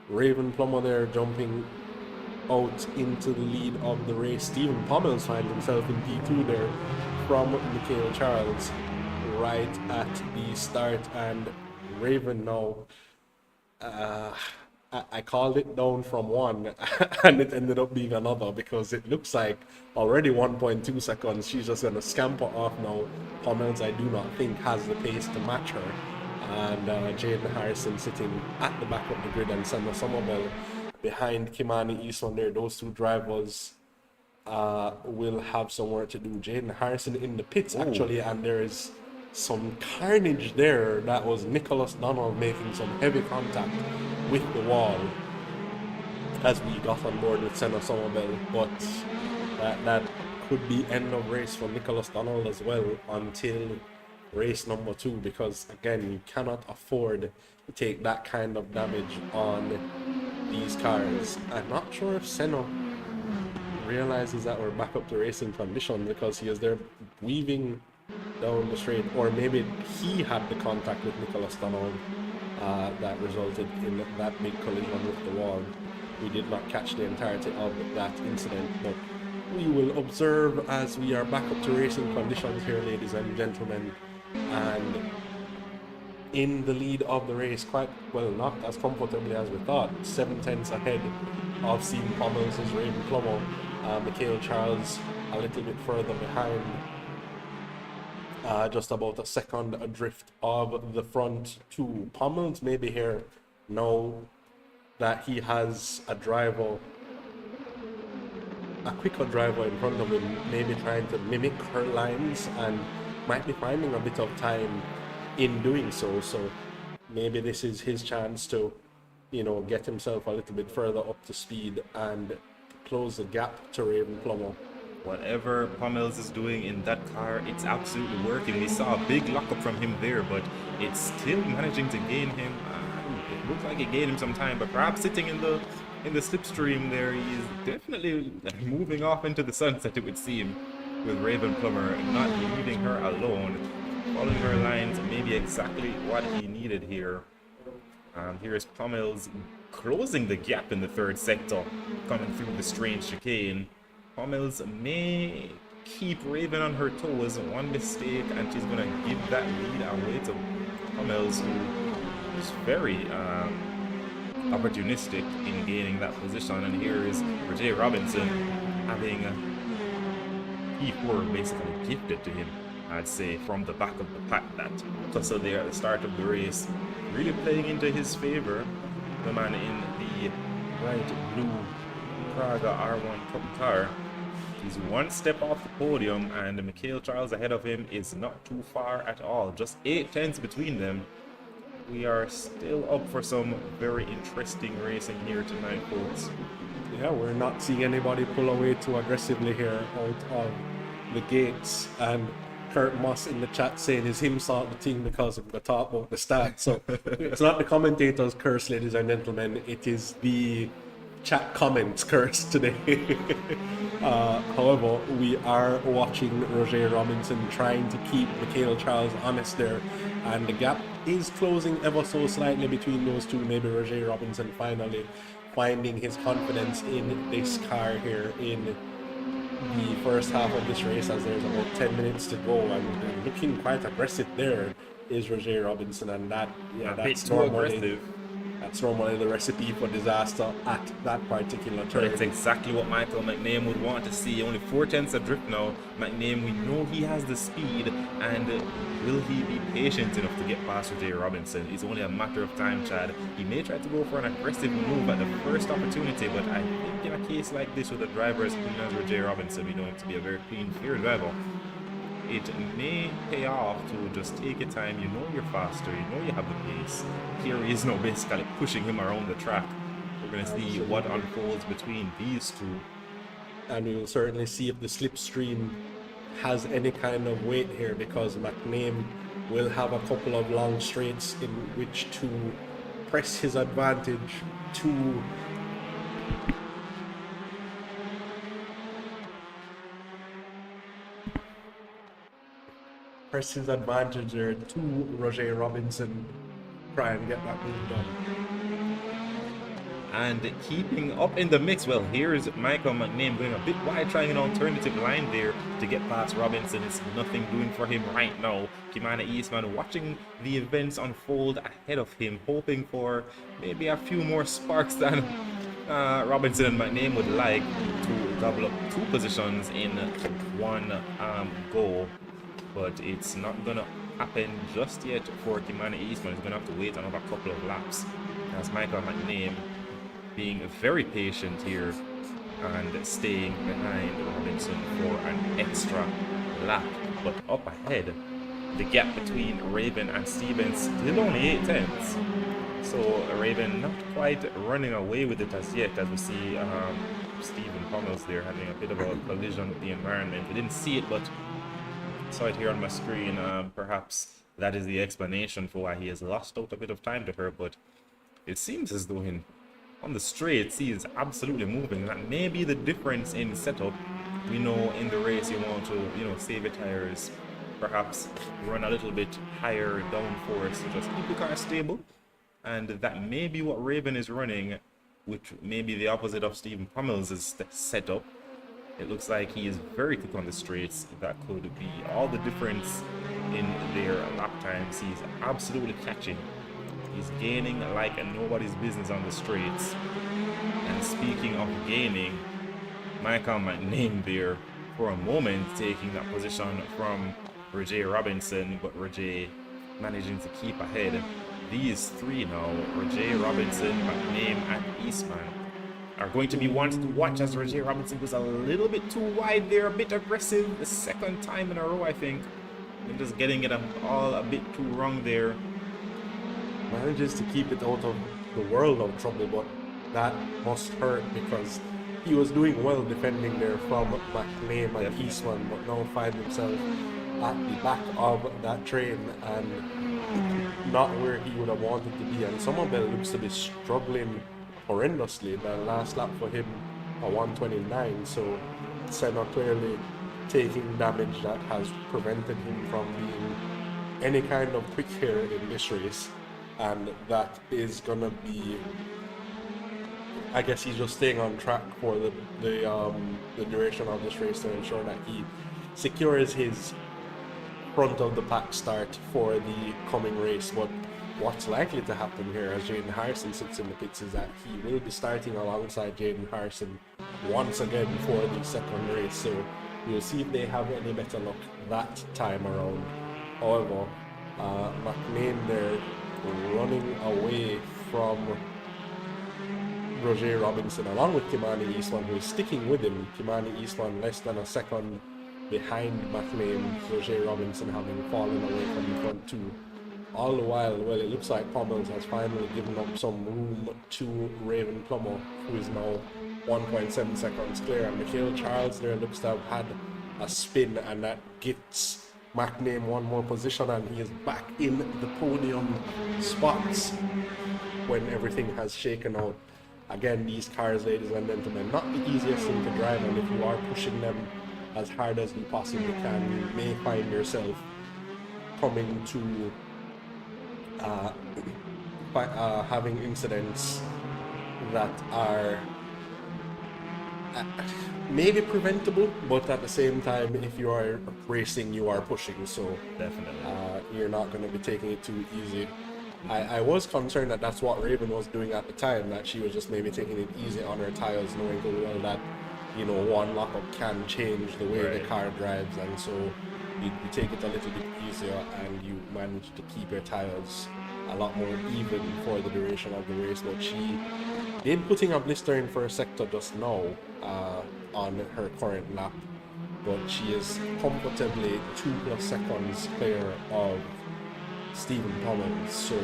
Raven Plummer there jumping out into the lead of the race. Stephen Pommels finds himself in P2 there from Mikhail Charles right at the start, and Raven now I called it down from 1 and it ended up being another, because it looks like already 1.2 seconds. She's just going to scamper off now. Pommels, I do not think, has the pace to match her. And Jaden Harrison sitting at the back of the grid, and Senna Somerville behind Kimani Eastman there. Those two drivers will have some work to do. Jaden Harrison in the pits actually, and there is some carnage there. That was Nicholas Donald making some heavy contact with the wall as we got on board with Senna Somerville, but that could be end of race for Nicholas Donald as well until race number 2, because again, you cannot afford to take that kind of damage on these cars. I'm not sure if Senna realizes that we're back up to racing conditions, because he is there weaving down the straight, or maybe he had the contact with Nicholas Donald that resulted in that big collision with the wall. We did not catch the entirety of that incident, but we will observe as we are back up to racing conditions here, ladies and gentlemen. And in the lead of the race, quite well, not as comfortably as we thought, 7/10 ahead of Stephen Pommels is Raven Plummer. Mikhail Charles a little bit further behind, just about a second adrift of the front two. Pommels maybe here now that he has a driver, a quicker driver in front of him, maybe trying to mimic her lines, and might be finding a bit of time in doing so. So maybe this is his chance to, you know, get himself a little bit further up to speed and close the gap to Raven Plummer. Whatever Pommels is doing in that car, it's absolutely working. We saw a big lockup from him there, but it's still managing to gain him. It looks like it gained him some time, but perhaps sitting in the slipstream there, he's definitely moving off into the sunset, it would seem, with Raven Plummer not leaving her alone, following her lines, maybe exactly what he needed here. Here's Pommels closing the gap in the third sector, coming through the strange chicane. Pommels may keep Raven on her toes. One mistake and she's going to give that lead away to Pommels, who is very opportunistic in gaining that position. And here is Roger Robinson having P4 basically gifted to him, I'd say, from the back of the pack. That tussle there at the start of the race really playing into his favor. The man in the bright blue Praga R1 Cup car. He's one step off the podium, and Mikhail Charles ahead of him is not too far at all. Just 8 tenths between them. We are still up for some very interesting racing here tonight, folks. Yeah, we're not seeing anybody pull away too aggressively here out of the gates. And Kurt Moss in the chat saying is him sort the thing because of the talk about the stats. So it's not the commentators' curse, ladies and gentlemen. It is the chat comments curse today. However, we are watching Roger Robinson trying to keep Mikhail Charles honest there, and the gap is closing ever so slightly between those two. Maybe Roger Robinson finally finding his confidence in this car here in the first half of this race, as there's about 10 minutes to go, and looking quite aggressive there is Roger Robinson, and that's normally the recipe for disaster at that particular turn. It's exactly what Michael McName would want to see. Only 4 tenths adrift now. McName, we know he has the speed, and will he be patient enough to get past Roger Robinson? It's only a matter of time, Chad. He may try to go for an aggressive move at the first opportunity, but I think in a case like this with a driver as clean as Roger Robinson, we know him to be a very clean, fair driver. It may pay off to just take your time. You know you're faster, you know you have the pace. Here he is now basically pushing him around the track. We're going to see what unfolds between these two. And we will certainly see if the slipstream has any kind of weight here, because McName will have a couple of long straights in which to press his advantage to there to Roger Robinson, try and get that move done. And keeping up in the mix, well, here's Michael McName going a bit wide, trying an alternative line there to get past Robinson. It's nothing doing for him right now. Kimani Eastman watching the events unfold ahead of him, hoping for maybe a few more sparks than Robinson and McName would like to double up 2 positions in one go. But it's not going to happen just yet for Kimani Eastman. He's going to have to wait another couple of laps as Michael McName being very patient here and staying behind Robinson for an extra lap. But up ahead, the gap between Raven and Stevens still only 8 tenths. So Raven not quite running away with it as yet, as we see Stephen Pommels there having a bit of a collision with the environment. We didn't see it, but saw it here on my screen. Perhaps that is the explanation for why he has lost out a bit of time to her, but it seems as though on the straights he is absolutely moving. That may be the difference in setup. We know in the race you want to, save your tires, perhaps run a little bit higher downforce to just keep the car stable, and that may be what Raven is running, which may be the opposite of Stephen Pommels' setup. It looks like he is very quick on the straights. That could be all the difference in their lap times. He's absolutely catching. He's gaining like nobody's business on the straights. And speaking of gaining, Michael McName there for a moment taking that position from Roger Robinson, but Roger managing to keep ahead. These 3 now, Roger Robinson, McName, and Eastman, are going to be ones to watch as Roger Robinson was a little bit too wide there, a bit aggressive the second time in a row, I think. And just getting it all a bit too wrong there. Manages to keep it out of the world of trouble, but that must hurt because he was doing well defending there from McName and Eastman, but now finds himself at the back of that train and not where he would have wanted to be. And Somerville looks to be struggling horrendously. The last lap for him a 129, so Senna clearly taking damage that has prevented him from being any kind of quick here in this race, and that is gonna be, I guess he's just staying on track for the duration of this race to ensure that he secures his front of the pack start for the coming race. But what's likely to happen here as Jaden Harrison sits in the pits is that he will be starting alongside Jaden Harrison once again for the second race, so we'll see if they have any better luck that time around. However, McName there running away from Roger Robinson along with Kimani Eastman, who is sticking with him. Kimani Eastman less than a second behind McName, Roger Robinson having fallen away from the front 2. All the while, well, it looks like Pommels has finally given up some room to Raven Plummer, who is now 1.7 seconds clear, and Mikhail Charles there looks to have had a spin, and that gets McName one more position, and he is back in the podium spots when everything has shaken out. Again, these cars, ladies and gentlemen, not the easiest thing to drive, and if you are pushing them as hard as you possibly can, you may find yourself coming to having incidents that are maybe preventable, but at the same time, if you are racing, you are pushing, so Definitely. You're not going to be taking it too easy. I was concerned that that's what Raven was doing at the time, that she was just maybe taking it easy on her tires, knowing good well that, you know, one lockup can change the way the car drives, and so you take it a little bit easier and you manage to keep your tires a lot more even for the duration of the race. But she did putting a blister in for a sector just now on her current lap, but she is comfortably 2+ seconds clear of Stephen Pommels, so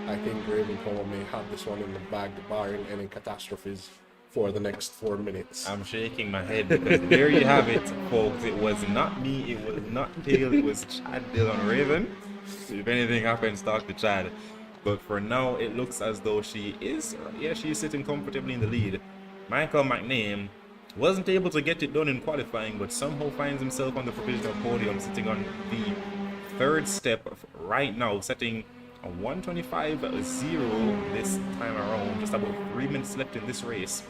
I think Raven Plummer may have this one in the bag, barring any catastrophes for the next 4 minutes. I'm shaking my head because there you have it, folks. It was not me, it was not Dale, it was Chad Dillon Raven If anything happens, talk to Chad. But for now, it looks as though she is sitting comfortably in the lead. Michael McName wasn't able to get it done in qualifying, but somehow finds himself on the provisional podium, sitting on the third step right now, setting a 1:25.0 this time around. Just about 3 minutes left in this race,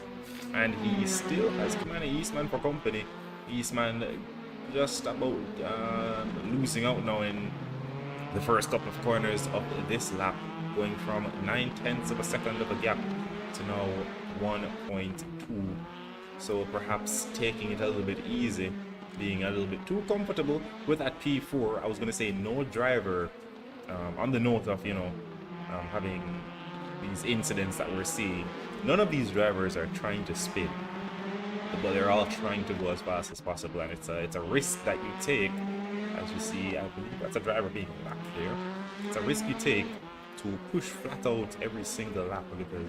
and he still has Commander Eastman for company. Eastman just about losing out now in the first couple of corners of this lap, going from 9/10 of a second of a gap to now 1.2. So perhaps taking it a little bit easy, being a little bit too comfortable with that P4. I was going to say no driver, on the note of, having these incidents that we're seeing. None of these drivers are trying to spin, but they're all trying to go as fast as possible, and it's a risk that you take. As you see, I believe that's a driver being lapped there. It's a risk you take to push flat out every single lap, because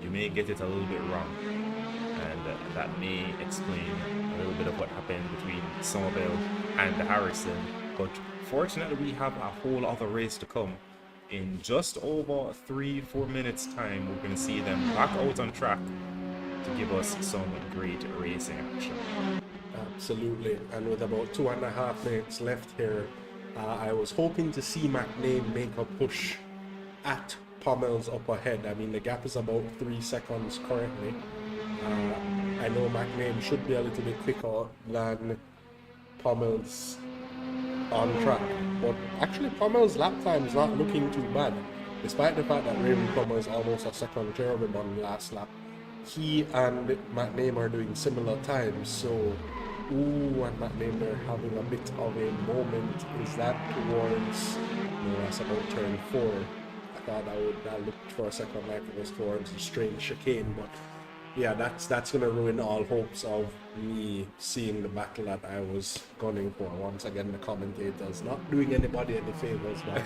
you may get it a little bit wrong, and that may explain a little bit of what happened between Somerville and Harrison. But fortunately, we have a whole other race to come. In just over 3-4 minutes time, we're going to see them back out on track to give us some great racing action. Absolutely, and with about 2.5 minutes left here, I was hoping to see McName make a push at Pommel's up ahead. I mean, the gap is about 3 seconds currently. I know McName should be a little bit quicker than Pommel's on track, but actually Pommel's lap time is not looking too bad, despite the fact that Raven Plummer is almost a second clear of him on the last lap. He and McName are doing similar times, so and McName, they're having a bit of a moment. Is that towards, that's about turn 4. I thought that looked for a second like it was towards a strange chicane, but yeah, that's gonna ruin all hopes of me seeing the battle that I was gunning for. Once again, the commentators not doing anybody any favors, but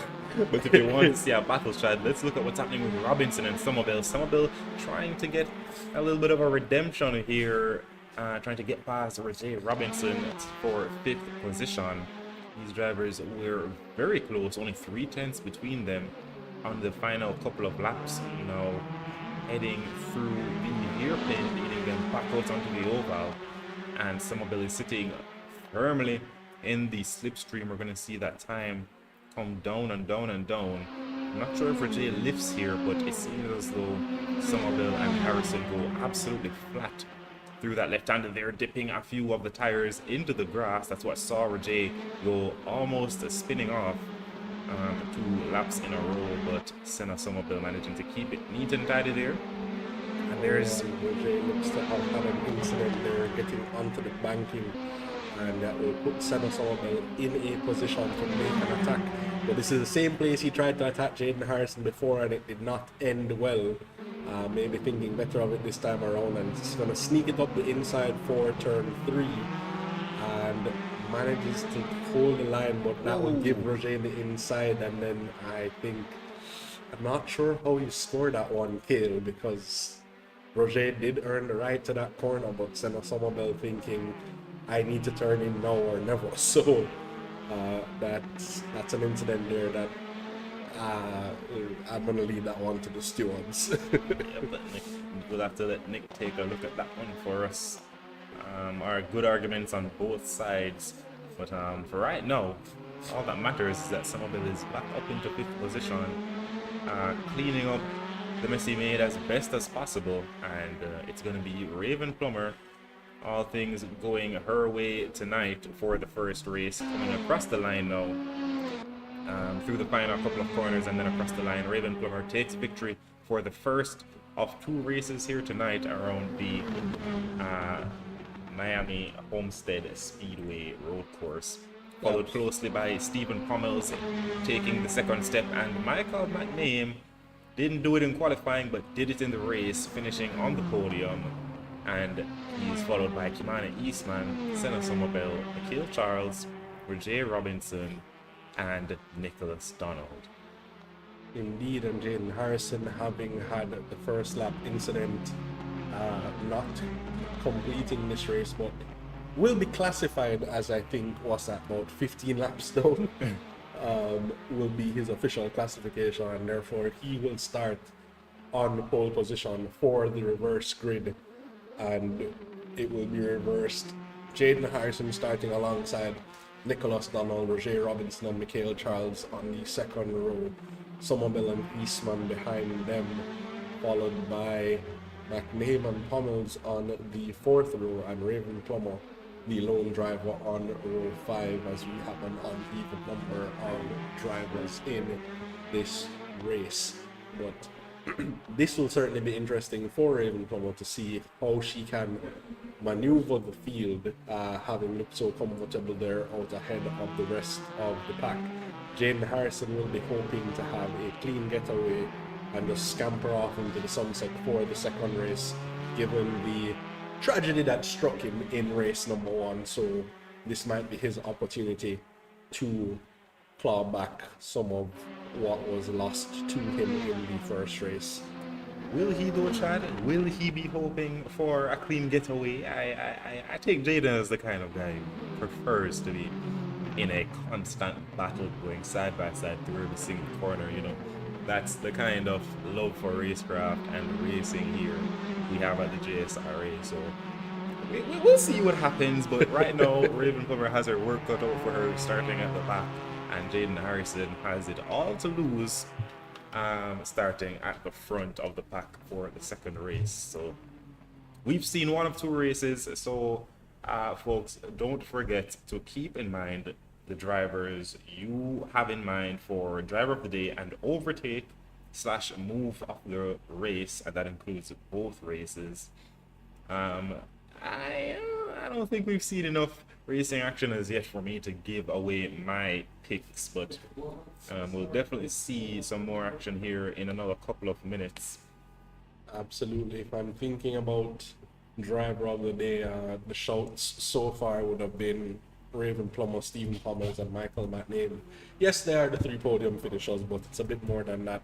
but if you want to see a battle, Chad, let's look at what's happening with Robinson and Somerville. Somerville trying to get a little bit of a redemption here, trying to get past Roger Robinson for 5th position. These drivers were very close, only 3/10 between them on the final couple of laps. Heading through the hairpin, leading them back out onto the oval, and Somerville is sitting firmly in the slipstream. We're going to see that time come down and down and down. I'm not sure if Roger lifts here, but it seems as though Somerville and Harrison go absolutely flat through that left-hander. They're dipping a few of the tires into the grass. That's what saw Roger go almost spinning off 2 laps in a row, but Senna Somerville managing to keep it neat and tidy there. And there's Roger looks to have had an incident there, getting onto the banking, and that will put Senna Somerville in a position to make an attack. But this is the same place he tried to attack Jaden Harrison before, and it did not end well. Maybe thinking better of it this time around, and it's going to sneak it up the inside for turn 3, and manages to hold the line, but that will give Roger the inside. And then I'm not sure how you scored that one kill, because Roger did earn the right to that corner, but Senna Somerville thinking, I need to turn in now or never. So that's an incident there that I'm gonna leave that one to the stewards. Yeah, but we'll have to let Nick take a look at that one for us. Are good arguments on both sides, but for right now, all that matters is that Somerville is back up into 5th position, cleaning up the mess he made as best as possible, and it's going to be Raven Plummer, all things going her way tonight for the first race, coming across the line now, through the final couple of corners and then across the line. Raven Plummer takes victory for the first of 2 races here tonight around the Miami Homestead Speedway road course, followed closely by Stephen Pommels taking the 2nd step, and Michael McName didn't do it in qualifying but did it in the race, finishing on the podium, and he's followed by Kimani Eastman, Senna Somerville, Nikhil Charles, Roger Robinson, and Nicholas Donald. Indeed, and Jaden Harrison, having had the first lap incident, not completing this race, but will be classified as, I think, was that about 15 laps down. will be his official classification, and therefore he will start on pole position for the reverse grid, and it will be reversed. Jaden Harrison starting alongside Nicholas Donald, Roger Robinson, and Mikhail Charles on the second row. Somerville and Eastman behind them, followed by McNabe and Pommels on the fourth row, and Raven Plummer, the lone driver, on row 5, as we have an uneven number of drivers in this race. But this will certainly be interesting for Raven Plummer to see how she can maneuver the field, having looked so comfortable there out ahead of the rest of the pack. Jaden Harrison will be hoping to have a clean getaway and just scamper off into the sunset for the second race, given the tragedy that struck him in race number 1. So this might be his opportunity to claw back some of what was lost to him in the first race. Will he though, Chad? Will he be hoping for a clean getaway? I take Jaden as the kind of guy who prefers to be in a constant battle, going side by side through every single corner, you know. That's the kind of love for racecraft and racing here we have at the JSRA. So we'll see what happens, but right now Raven Plummer has her work cut out for her starting at the back, and Jaden Harrison has it all to lose starting at the front of the pack for the second race. So we've seen one of two races, so folks, don't forget to keep in mind the drivers you have in mind for driver of the day and overtake / move of the race, and that includes both races. I don't think we've seen enough racing action as yet for me to give away my picks, but we'll definitely see some more action here in another couple of minutes. Absolutely. If I'm thinking about driver of the day, the shouts so far would have been Raven Plummer, Stephen Pommels, and Michael McNabe. Yes, they are the 3 podium finishers, but it's a bit more than that.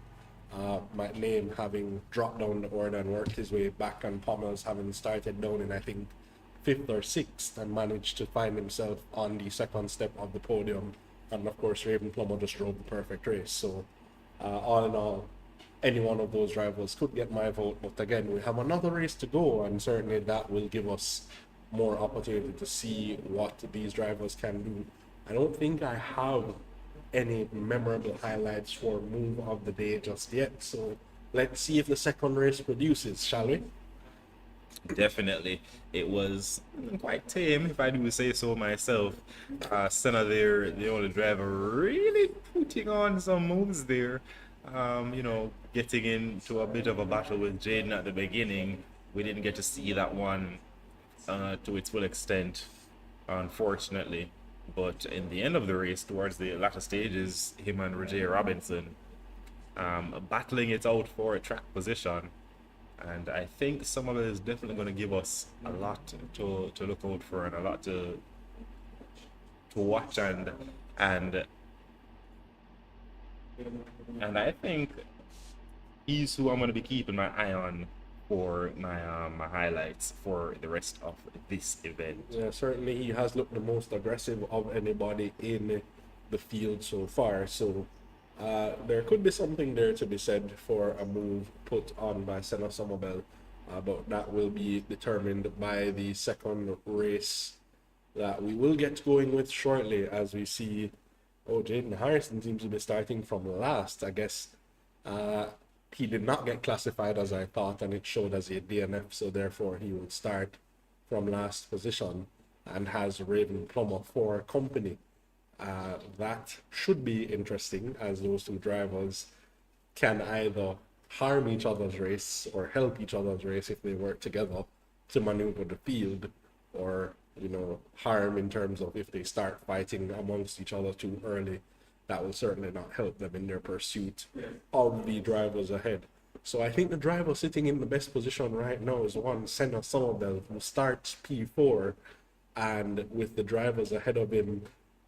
McNabe having dropped down the order and worked his way back, and Pommels having started down in, I think, 5th or 6th and managed to find himself on the second step of the podium. And of course, Raven Plummer just drove the perfect race. So all in all, any one of those drivers could get my vote. But again, we have another race to go, and certainly that will give us more opportunity to see what these drivers can do. I don't think I have any memorable highlights for move of the day just yet, so let's see if the second race produces, shall we? Definitely. It was quite tame, if I do say so myself. Senna there, the only driver, really putting on some moves there. You know, getting into a bit of a battle with Jaden at the beginning. We didn't get to see that one to its full extent, unfortunately. But in the end of the race, towards the latter stages, him and Roger Robinson battling it out for a track position. And I think some of it is definitely going to give us a lot to look out for, and a lot to watch, and I think he's who I'm going to be keeping my eye on for my highlights for the rest of this event. Yeah, certainly he has looked the most aggressive of anybody in the field so far. So there could be something there to be said for a move put on by Senna Somerville, but that will be determined by the second race that we will get going with shortly, as we see. Oh, Jaden Harrison seems to be starting from last. I guess he did not get classified as I thought, and it showed as a DNF, so therefore he will start from last position and has Raven Plummer for company. That should be interesting, as those two drivers can either harm each other's race or help each other's race if they work together to maneuver the field, or, you know, harm in terms of if they start fighting amongst each other too early. That will certainly not help them in their pursuit of the drivers ahead. So I think the driver sitting in the best position right now is one Senna Somerville, who starts P4, and with the drivers ahead of him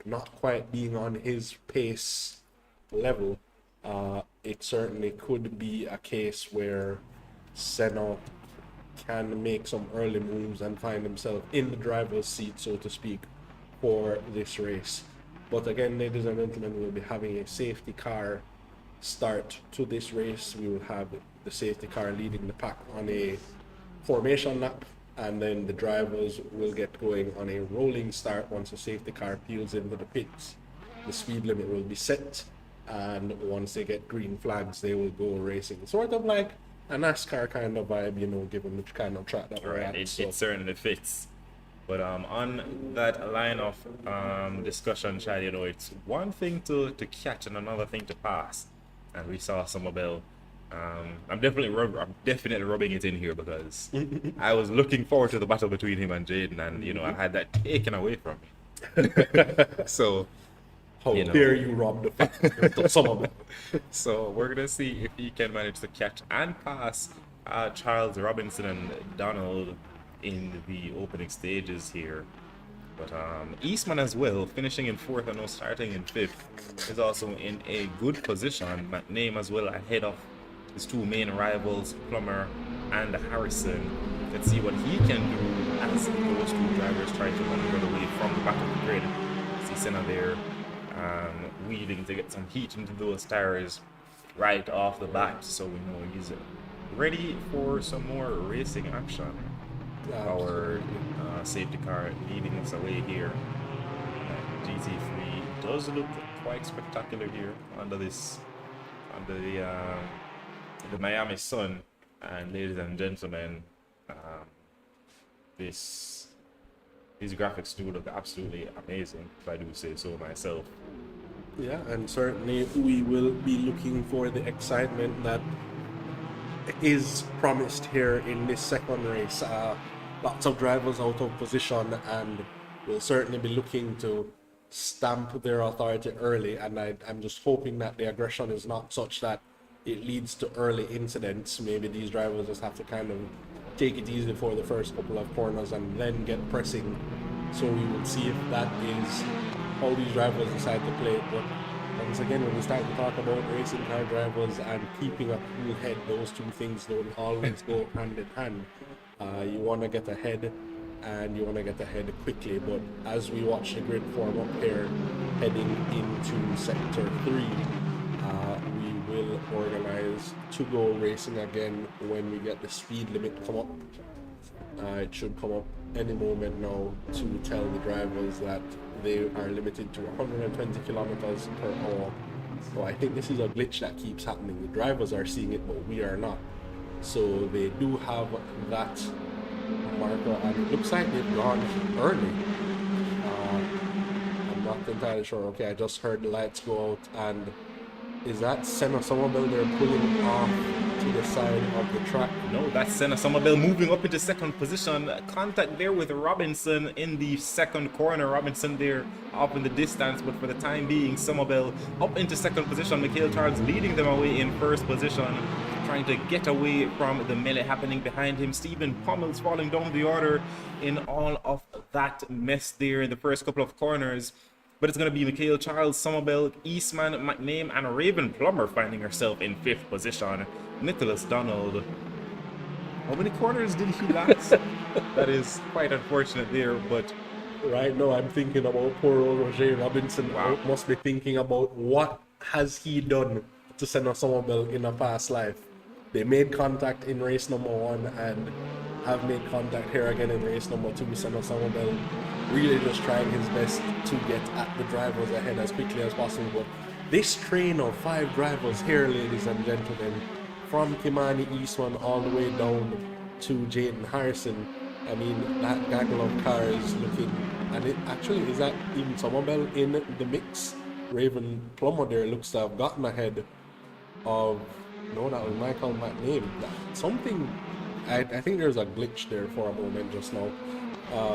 not quite being on his pace level, it certainly could be a case where Senna can make some early moves and find himself in the driver's seat, so to speak, for this race. But again, ladies and gentlemen, we'll be having a safety car start to this race. We will have the safety car leading the pack on a formation lap, and then the drivers will get going on a rolling start once the safety car peels into the pits. The speed limit will be set, and once they get green flags, they will go racing. Sort of like a NASCAR kind of vibe, you know, given the kind of track that we're at. It So, certainly fits. But on that line of discussion, Chad, you know, it's one thing to catch and another thing to pass. And we saw Somerville. I'm definitely rubbing it in here because I was looking forward to the battle between him and Jaden, and you know, I had that taken away from me. So, how you know. dare you rob the fact of Somerville? So we're gonna see if he can manage to catch and pass Charles Robinson and Donald in the opening stages here. But Eastman as well, finishing in 4th and now starting in 5th, is also in a good position. McName as well ahead of his two main rivals, Plummer and Harrison. Let's see what he can do as those two drivers try to maneuver the way from the back of the grid. See Senna there weaving to get some heat into those tires right off the bat, so we know he's ready for some more racing action. Our safety car leading us away here. GT3 does look quite spectacular here under the Miami sun, and ladies and gentlemen, these graphics do look absolutely amazing, if I do say so myself. Yeah, and certainly we will be looking for the excitement that is promised here in this second race. Lots of drivers out of position, and we'll certainly be looking to stamp their authority early, and I'm just hoping that the aggression is not such that it leads to early incidents. Maybe these drivers just have to kind of take it easy for the first couple of corners and then get pressing. So we will see if that is how these drivers decide to play it. But once again, when we start to talk about racing car drivers and keeping a cool head, those two things don't always go hand in hand. You want to get ahead, and you want to get ahead quickly. But as we watch the grid form up here, heading into sector 3, we will organize to go racing again when we get the speed limit come up. It should come up any moment now to tell the drivers that they are limited to 120 kilometers per hour. So I think this is a glitch that keeps happening. The drivers are seeing it, but we are not. So they do have that marker, and it looks like they've gone early. I'm not entirely sure. Okay, I just heard the lights go out, and is that Senna Somerville they're pulling off to the side of the track? No, that's Senna Somerville moving up into second position. Contact there with Robinson in the second corner. Robinson there up in the distance, but for the time being, Somerville up into second position. Mikhail Charles leading them away in first position, trying to get away from the melee happening behind him. Stephen Pommel's falling down the order in all of that mess there in the first couple of corners. But it's going to be Mikhail Charles, Somerville, Eastman, McName, and Raven Plummer finding herself in 5th position. Nicholas Donald. How many corners did he last? That is quite unfortunate there, but right now I'm thinking about poor old Roger Robinson. Wow. Must be thinking about what has he done to Senna Somerville in a past life. They made contact in race number 1 and have made contact here again in race number 2. Senna Somerville really just trying his best to get at the drivers ahead as quickly as possible. But this train of 5 drivers here, ladies and gentlemen, from Kimani Eastman all the way down to Jaden Harrison, I mean, that gaggle of cars looking, and it actually, is that even Somerville in the mix? Raven Plummer there looks to have gotten ahead of, no, that was Michael McName. Something, I think there's a glitch there for a moment just now,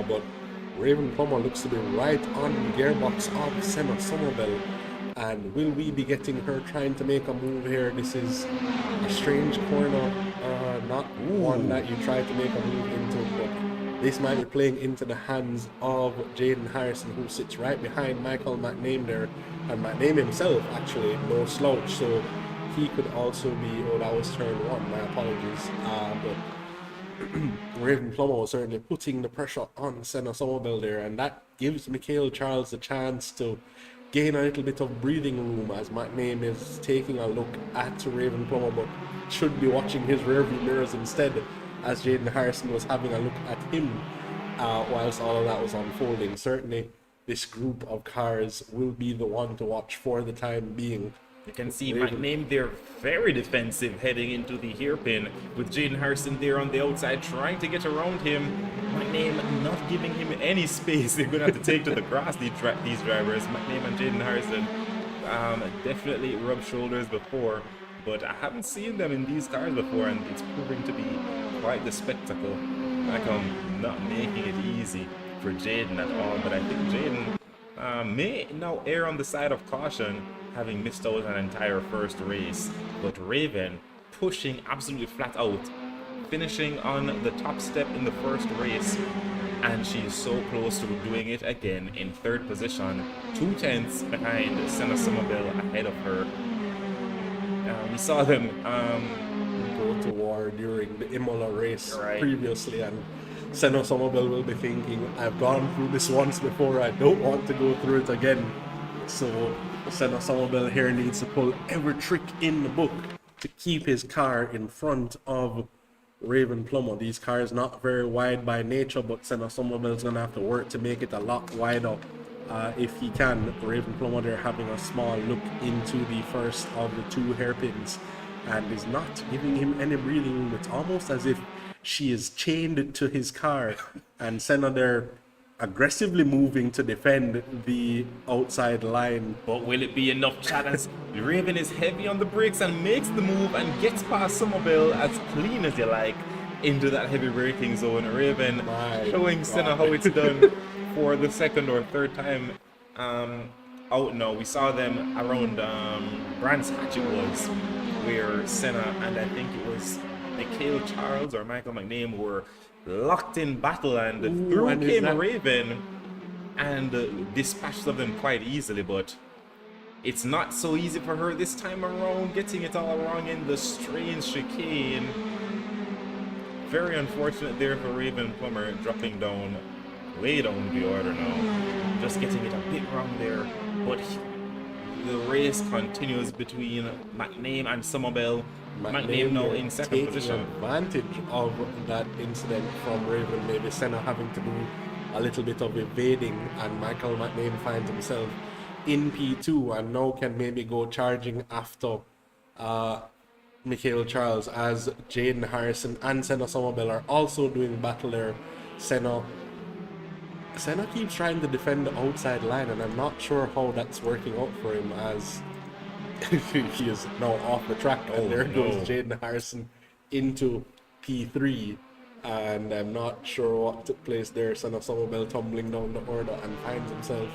but Raven Plummer looks to be right on the gearbox of Senna Somerville. And will we be getting her trying to make a move here? This is a strange corner, not one that you try to make a move into, but this might be playing into the hands of Jaden Harrison, who sits right behind Michael McName there, and McName himself actually no slouch, so he could also be, oh, that was turn 1, my apologies, but Raven Plummer was certainly putting the pressure on Senna Somerville there, and that gives Mikhail Charles the chance to gain a little bit of breathing room as McName is taking a look at Raven Plummer, but should be watching his rearview mirrors instead, as Jaden Harrison was having a look at him whilst all of that was unfolding. Certainly, this group of cars will be the one to watch for the time being. You can see McName there very defensive heading into the hairpin, with Jaden Harrison there on the outside trying to get around him. McName not giving him any space. They're going to have to take to the grass, these drivers. McName and Jaden Harrison definitely rubbed shoulders before, but I haven't seen them in these cars before, and it's proving to be quite the spectacle. Like I'm not making it easy for Jaden at all, but I think Jaden may now err on the side of caution, having missed out an entire first race. But Raven pushing absolutely flat out, finishing on the top step in the first race, and she's so close to doing it again in third position, 2/10 behind Senna Somerville ahead of her. We saw them go to war during the Imola race Right. previously, and Senna Somerville will be thinking, I've gone through this once before, I don't want to go through it again. So Senna Somerville here needs to pull every trick in the book to keep his car in front of Raven Plummer. These cars not very wide by nature, but Senna Somerville is going to have to work to make it a lot wider if he can. Raven Plummer there having a small look into the first of the two hairpins and is not giving him any breathing room. It's almost as if she is chained to his car, and Senna there aggressively moving to defend the outside line. But will it be enough, Chad? As Raven is heavy on the brakes and makes the move and gets past Somerville as clean as you like into that heavy braking zone. Raven showing Senna how it's done for the second or third time out now. We saw them around Brands Hatch it was, where Senna and I think it was Mikhail Charles or Michael McName were locked in battle, and through came Raven and dispatched of them quite easily. But it's not so easy for her this time around, getting it all wrong in the strange chicane. Very unfortunate there for Raven Plummer, dropping down way down the order now, just getting it a bit wrong there. But the race continues between McName and Somerville. McName now in second position. Advantage of that incident from Raven, maybe Senna having to do a little bit of evading, and Michael McName finds himself in P2 and now can maybe go charging after Mikhail Charles, as Jaden Harrison and Senna Somerville are also doing battle there. Senna keeps trying to defend the outside line, and I'm not sure how that's working out for him, as he is now off the track, and there goes Jaden Harrison into P3, and I'm not sure what took place there. Senna Somerville tumbling down the order and finds himself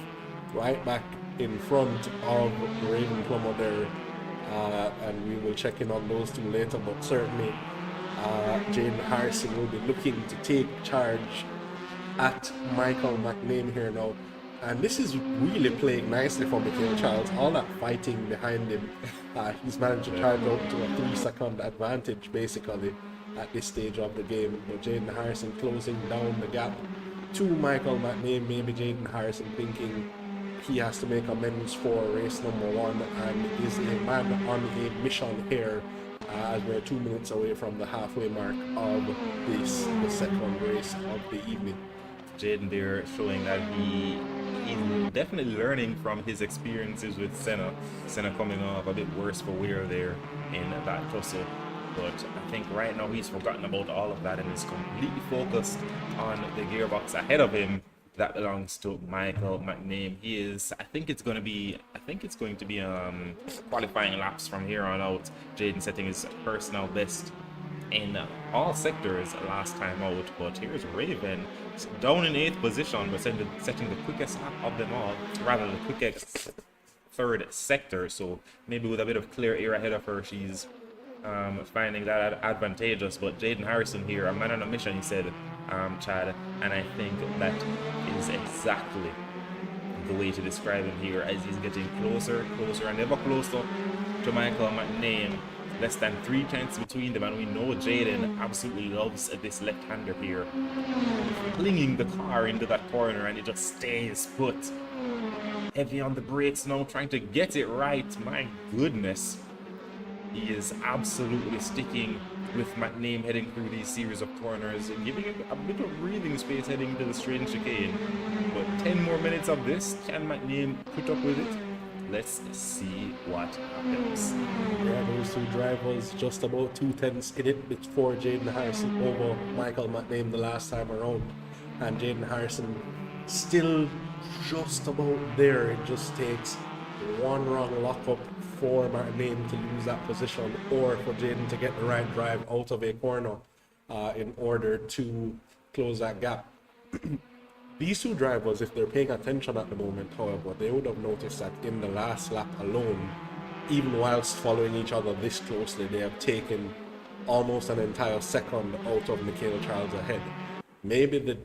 right back in front of Raven Plummer there, and we will check in on those two later, but certainly Jaden Harrison will be looking to take charge at Michael McName here now. And this is really playing nicely for Mikhail Charles. All that fighting behind him, he's managed to charge out to a 3-second advantage basically at this stage of the game. But Jaden Harrison closing down the gap to Michael McName. Maybe Jaden Harrison thinking he has to make amends for race number 1 and is a man on a mission here, as we're 2 minutes away from the halfway mark of this, the second race of the evening. Jaden there showing that he's definitely learning from his experiences with Senna. Senna coming off a bit worse for wear there in that tussle. But I think right now he's forgotten about all of that and is completely focused on the gearbox ahead of him that belongs to Michael McName. He is, I think it's going to be qualifying laps from here on out. Jaden setting his personal best in all sectors last time out, but here's Raven down in 8th position, but setting the quickest lap of them all, rather the quickest third sector. So maybe with a bit of clear air ahead of her, she's finding that advantageous. But Jaden Harrison here, a man on a mission, he said, Chad, and I think that is exactly the way to describe him here, as he's getting closer and ever closer to Michael McName. Less than 3 tenths between them, and we know Jaden absolutely loves this left-hander here, flinging the car into that corner, and it just stays put. heavy on the brakes now, trying to get it right. My goodness. He is absolutely sticking with McName heading through these series of corners and giving it a bit of breathing space heading into the straight chicane. But 10 more minutes of this, can McName put up with it? Let's see what happens. Yeah, those two drivers just about 2 tenths in it before Jaden Harrison over Michael McName the last time around. And Jaden Harrison still just about there. It just takes one wrong lockup for McName to lose that position, or for Jaden to get the right drive out of a corner in order to close that gap. These two drivers, if they're paying attention at the moment, however, they would have noticed that in the last lap alone, even whilst following each other this closely, they have taken almost an entire second out of Michael Charles ahead. Maybe the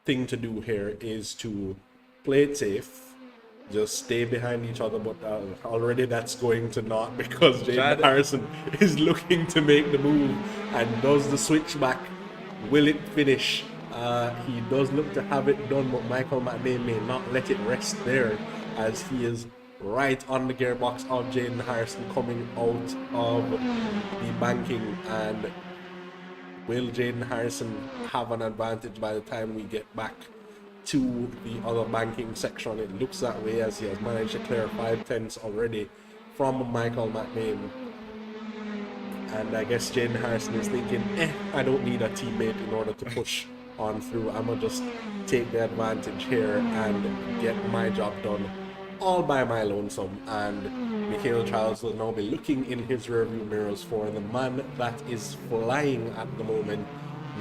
thing to do here is to play it safe, just stay behind each other, but already that's going to not, because Jaden Harrison is looking to make the move and does the switchback. Will it finish? He does look to have it done, but Michael McName may not let it rest there, as he is right on the gearbox of Jaden Harrison coming out of the banking. And will Jaden Harrison have an advantage by the time we get back to the other banking section? It looks that way, as he has managed to clear 5 tenths already from Michael McName. And I guess Jaden Harrison is thinking, I don't need a teammate in order to push on through. I'm gonna just take the advantage here and get my job done all by my lonesome. And Michael Charles will now be looking in his rearview mirrors for the man that is flying at the moment,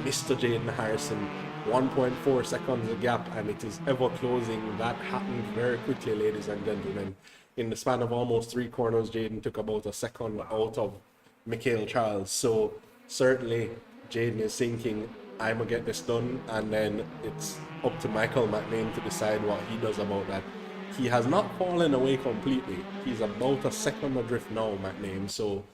Mr. Jaden Harrison. 1.4 seconds a gap, and it is ever closing. That happened very quickly, ladies and gentlemen. In the span of almost 3 corners, Jaden took about a second out of Michael Charles. So certainly Jaden is thinking, I'm gonna get this done, and then it's up to Michael McName to decide what he does about that. He has not fallen away completely. He's about a second adrift now, McName. So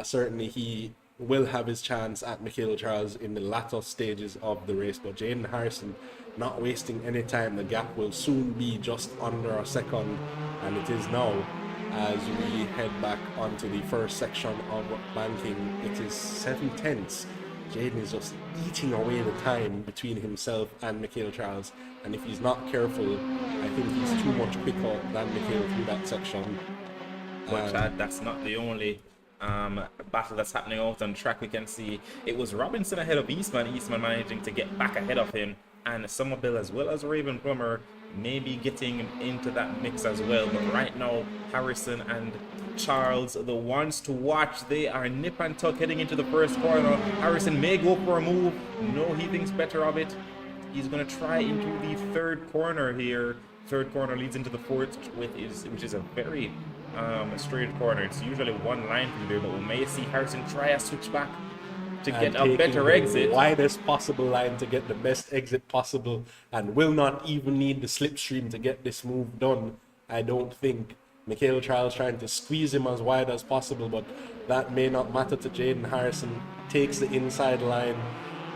certainly he will have his chance at Michael Charles in the latter stages of the race. But Jaden Harrison not wasting any time. The gap will soon be just under a second, and it is now, as we head back onto the first section of banking. It is 7 tenths. Jaden is just eating away the time between himself and Michael Charles, and if he's not careful, I think he's too much quicker than Michael through that section. But Chad, that's not the only battle that's happening out on track. We can see it was Robinson ahead of Eastman managing to get back ahead of him, and Somerville as well as Raven Plummer maybe getting into that mix as well. But right now, Harrison and Charles, the ones to watch, they are nip and tuck heading into the first corner. Harrison may go for a move. No, he thinks better of it. He's going to try into the third corner here. Third corner leads into the fourth, which is a very straight corner. It's usually one line through there, but we may see Harrison try a switchback to get a better exit. Widest possible line to get the best exit possible, and will not even need the slipstream to get this move done, I don't think. Michael Charles trying to squeeze him as wide as possible, but that may not matter to Jaden Harrison. Takes the inside line,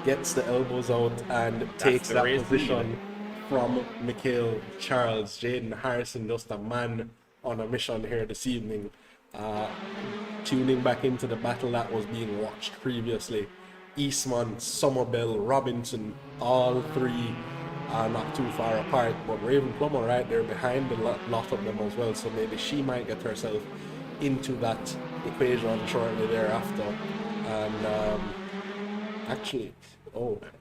gets the elbows out, and takes that position from Michael Charles. Jaden Harrison, just a man on a mission here this evening. Tuning back into the battle that was being watched previously. Eastman, Somerville, Robinson, all three are not too far apart, but Raven Plummer right there behind a lot of them as well, so maybe she might get herself into that equation shortly thereafter. And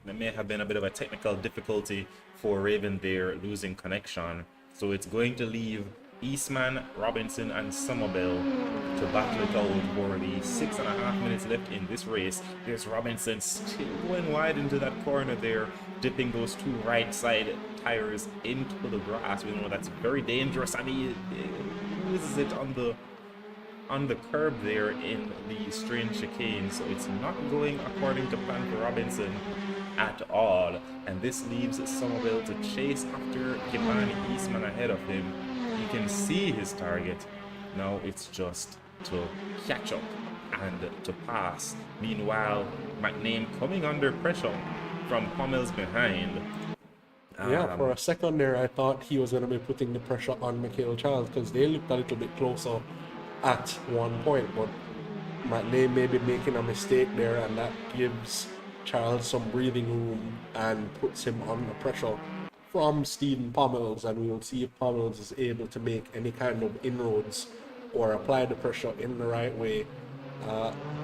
there may have been a bit of a technical difficulty for Raven there, losing connection, so it's going to leave Eastman, Robinson and Somerville to battle it out for the 6.5 minutes left in this race. There's Robinson still going wide into that corner there, dipping those 2 right side tires into the grass. We know that's very dangerous, and he loses it on the curb there in the straight chicane, so it's not going according to plan for Robinson at all, and this leaves Somerville to chase after Kimani Eastman ahead of him. You can see his target. Now it's just to catch up and to pass. Meanwhile, McName coming under pressure from Pommel's behind. Yeah, for a second there, I thought he was going to be putting the pressure on Michael Charles because they looked a little bit closer at one point, but McLean may be making a mistake there, and that gives Charles some breathing room and puts him under pressure from Stephen Pommels, and we will see if Pommels is able to make any kind of inroads or apply the pressure in the right way.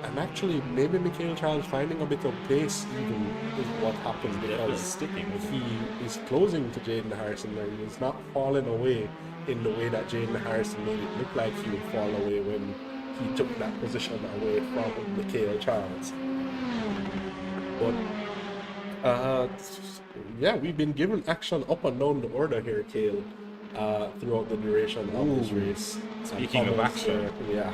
And actually, maybe Michael Charles finding a bit of pace even is what happens because sticking with he is closing to Jaden Harrison there. He's not falling away in the way that Jaden Harrison made it look like he would fall away when he took that position away from Michael Charles. But yeah, we've been given action up and down the order here, Kale, throughout the duration of this race. Speaking of action, yeah.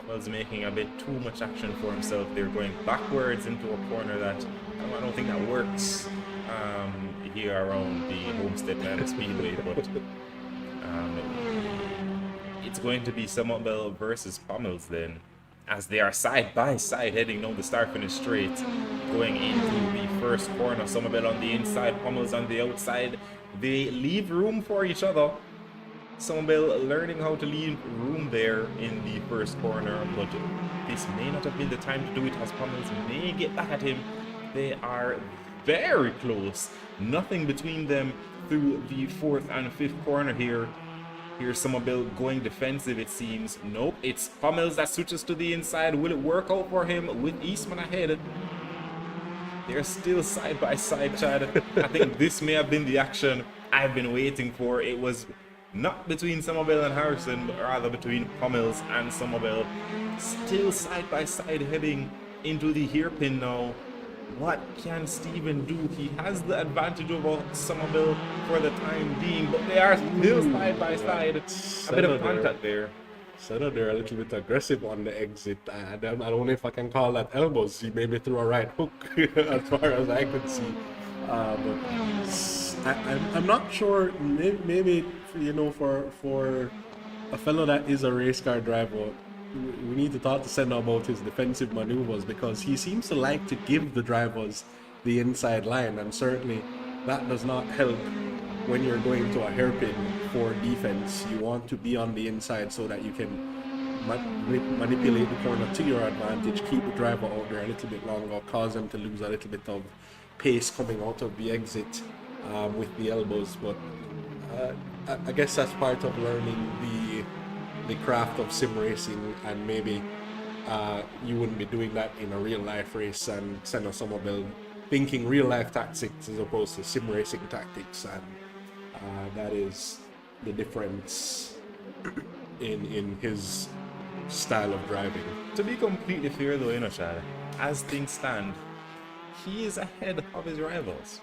was making a bit too much action for himself. They're going backwards into a corner that I don't think that works here around the Homestead Motor Speedway, but it's going to be Somerville versus Pommels then, as they are side by side heading down the start finish straight, going into the first corner. Somerville on the inside, Pommels on the outside. They leave room for each other. Somerville learning how to leave room there in the first corner, but this may not have been the time to do it as Pommels may get back at him. They are very close. Nothing between them through the fourth and fifth corner here. Here's Somerville going defensive, it seems. Nope, it's Pommels that switches to the inside. Will it work out for him with Eastman ahead? They're still side by side, Chad. I think this may have been the action I've been waiting for. It was not between Somerville and Harrison, but rather between Pommels and Somerville. Still side by side heading into the hairpin now. What can Stephen do? He has the advantage over Somerville for the time being, but they are still side by side. A bit of contact there. Senna there a little bit aggressive on the exit. I don't know if I can call that elbows. He maybe threw a right hook as far as I could see. But I'm not sure. Maybe for a fellow that is a race car driver, we need to talk to Senna about his defensive maneuvers, because he seems to like to give the drivers the inside line, and certainly that does not help when you're going to a hairpin for defense. You want to be on the inside so that you can manipulate the corner to your advantage, keep the driver out there a little bit longer, cause them to lose a little bit of pace coming out of the exit with the elbows. But I guess that's part of learning the craft of sim racing, and maybe you wouldn't be doing that in a real life race, and Senna Somerville thinking real life tactics as opposed to sim racing tactics, and that is the difference in his style of driving. To be completely fair though, Chad, as things stand, he is ahead of his rivals.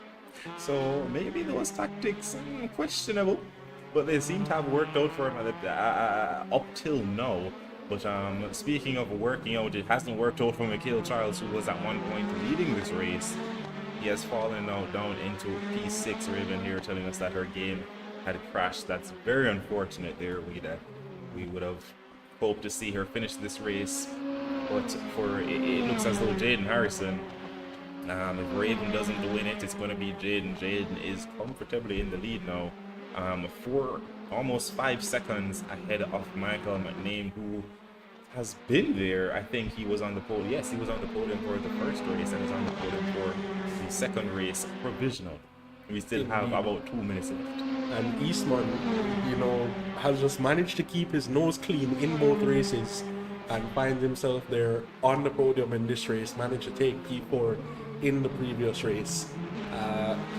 So maybe those tactics are questionable, but they seem to have worked out for him up till now. But speaking of working out, it hasn't worked out for Michael Charles, who was at one point leading this race. He has fallen now down into P6. Raven here telling us that her game had crashed. That's very unfortunate there. We would have hoped to see her finish this race, but it looks as though Jaden Harrison, if Raven doesn't win it, it's going to be Jaden. Jaden is comfortably in the lead now, for almost 5 seconds ahead of Michael McName, who has been there. I think he was on the podium. Yes, he was on the podium for the first race and is on the podium for the second race provisional. We still have about 2 minutes left. And Eastman, has just managed to keep his nose clean in both races and finds himself there on the podium in this race. Managed to take P4 in the previous race.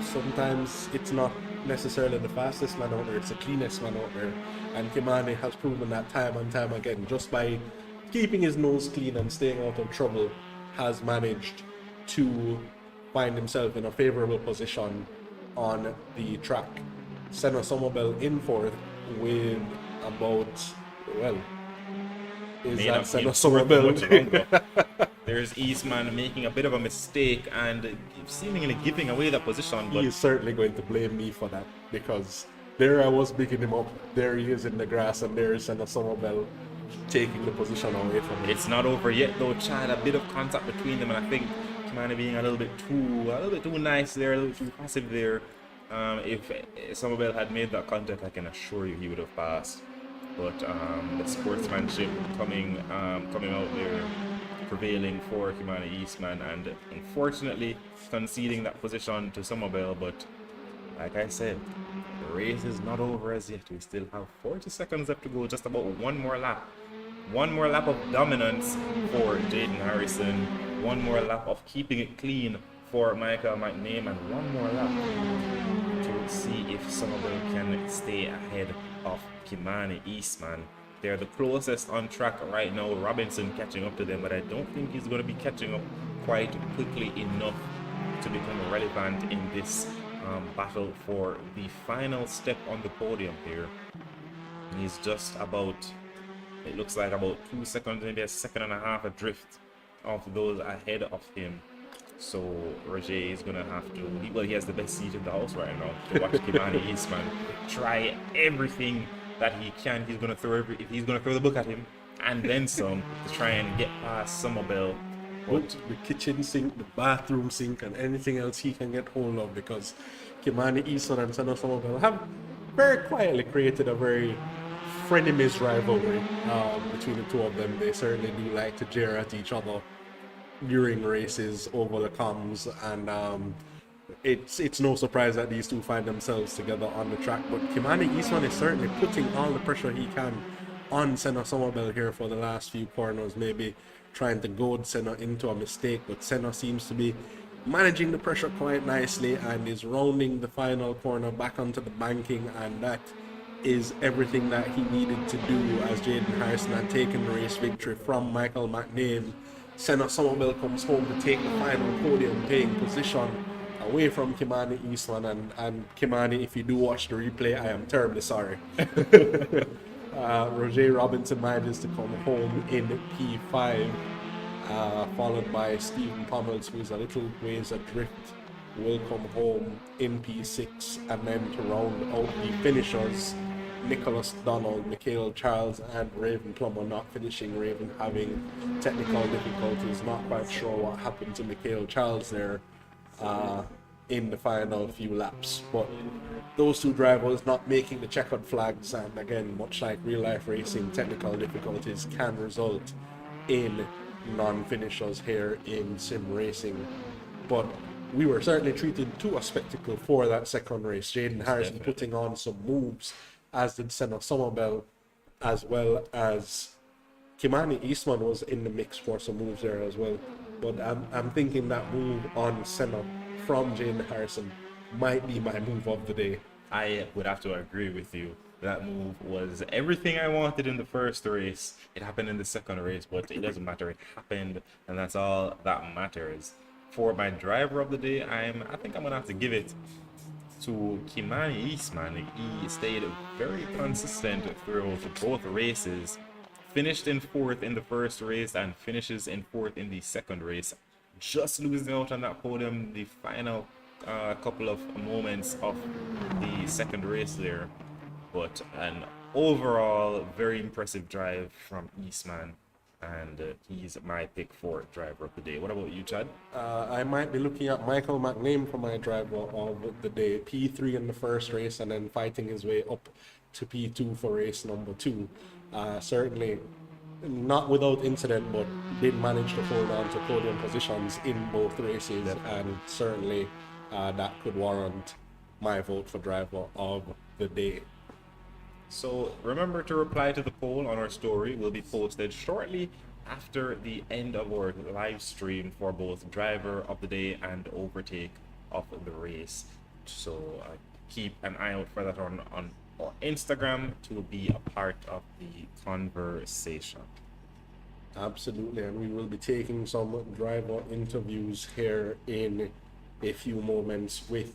Sometimes it's not necessarily the fastest man out there, it's the cleanest man out there. And Kimani has proven that time and time again, just by keeping his nose clean and staying out of trouble, has managed to find himself in a favorable position on the track. Senna Somerville in fourth with about, is that Senna Somerville? There's Eastman making a bit of a mistake and seemingly giving away that position. But he is certainly going to blame me for that, because there I was picking him up, there he is in the grass, and there is Senna Somerville taking the position away from him. It's not over yet though, Chad. A bit of contact between them, and I think Kimani being a little bit too nice there, a little too passive there. If Somerville had made that contact, I can assure you he would have passed. But the sportsmanship coming out there, prevailing for Kimani Eastman, and unfortunately conceding that position to Somerville. But like I said, the race is not over as yet. We still have 40 seconds left to go. Just about one more lap. One more lap of dominance for Jaden Harrison. One more lap of keeping it clean for Michael McName, and one more lap to see if Somerville can stay ahead of Kimani Eastman. They're the closest on track right now. Robinson catching up to them, but I don't think he's going to be catching up quite quickly enough to become relevant in this battle for the final step on the podium here. And he's just about, it looks like about 2 seconds, maybe a second and a half adrift of those ahead of him. So Roger is gonna have to, well, he has the best seat in the house right now to watch Kimani Eastman try everything that he can. He's gonna throw he's gonna throw the book at him and then some to try and get past Somerville. But the kitchen sink, the bathroom sink, and anything else he can get hold of, because Kimani Eastman and Senna Somerville have very quietly created a very frenemies rivalry between the two of them. They certainly do like to jeer at each other during races over the comms, and it's no surprise that these two find themselves together on the track. But Kimani Eastman is certainly putting all the pressure he can on Senna Somerville here for the last few corners, maybe trying to goad Senna into a mistake, but Senna seems to be managing the pressure quite nicely and is rounding the final corner back onto the banking, and that is everything that he needed to do as Jaden Harrison had taken the race victory from Michael McName. Senna Somerville comes home to take the final podium paying position away from Kimani Eastman, and Kimani, if you do watch the replay, I am terribly sorry. Roger Robinson manages to come home in P5, followed by Stephen Pommels, who is a little ways adrift, will come home in P6, and then to round out the finishers, Nicholas Donald, Michael Charles, and Raven Plummer not finishing. Raven having technical difficulties, not quite sure what happened to Michael Charles there in the final few laps. But those two drivers not making the checkered flags, and again, much like real life racing, technical difficulties can result in non-finishers here in sim racing. But we were certainly treated to a spectacle for that second race. Jaden Harrison putting on some moves, as did Senna Somerville, as well as Kimani Eastman was in the mix for some moves there as well. But I'm thinking that move on Senna from Jaden Harrison might be my move of the day. I would have to agree with you. That move was everything I wanted in the first race. It happened in the second race, but it doesn't matter. It happened, and that's all that matters. For my driver of the day, I think I'm gonna have to give it to Kimani Eastman. He stayed very consistent throughout both races. Finished in fourth in the first race and finishes in fourth in the second race. Just losing out on that podium the final couple of moments of the second race there. But an overall very impressive drive from Eastman, and he's my pick for driver of the day. What about you, Chad? I might be looking at Michael McName for my driver of the day. P3 in the first race, and then fighting his way up to P2 for race number 2. Certainly not without incident, but did manage to hold on to podium positions in both races, and certainly that could warrant my vote for driver of the day. So remember to reply to the poll on our story. Will be posted shortly after the end of our live stream for both driver of the day and overtake of the race. So keep an eye out for that on our Instagram to be a part of the conversation. Absolutely, and we will be taking some driver interviews here in a few moments with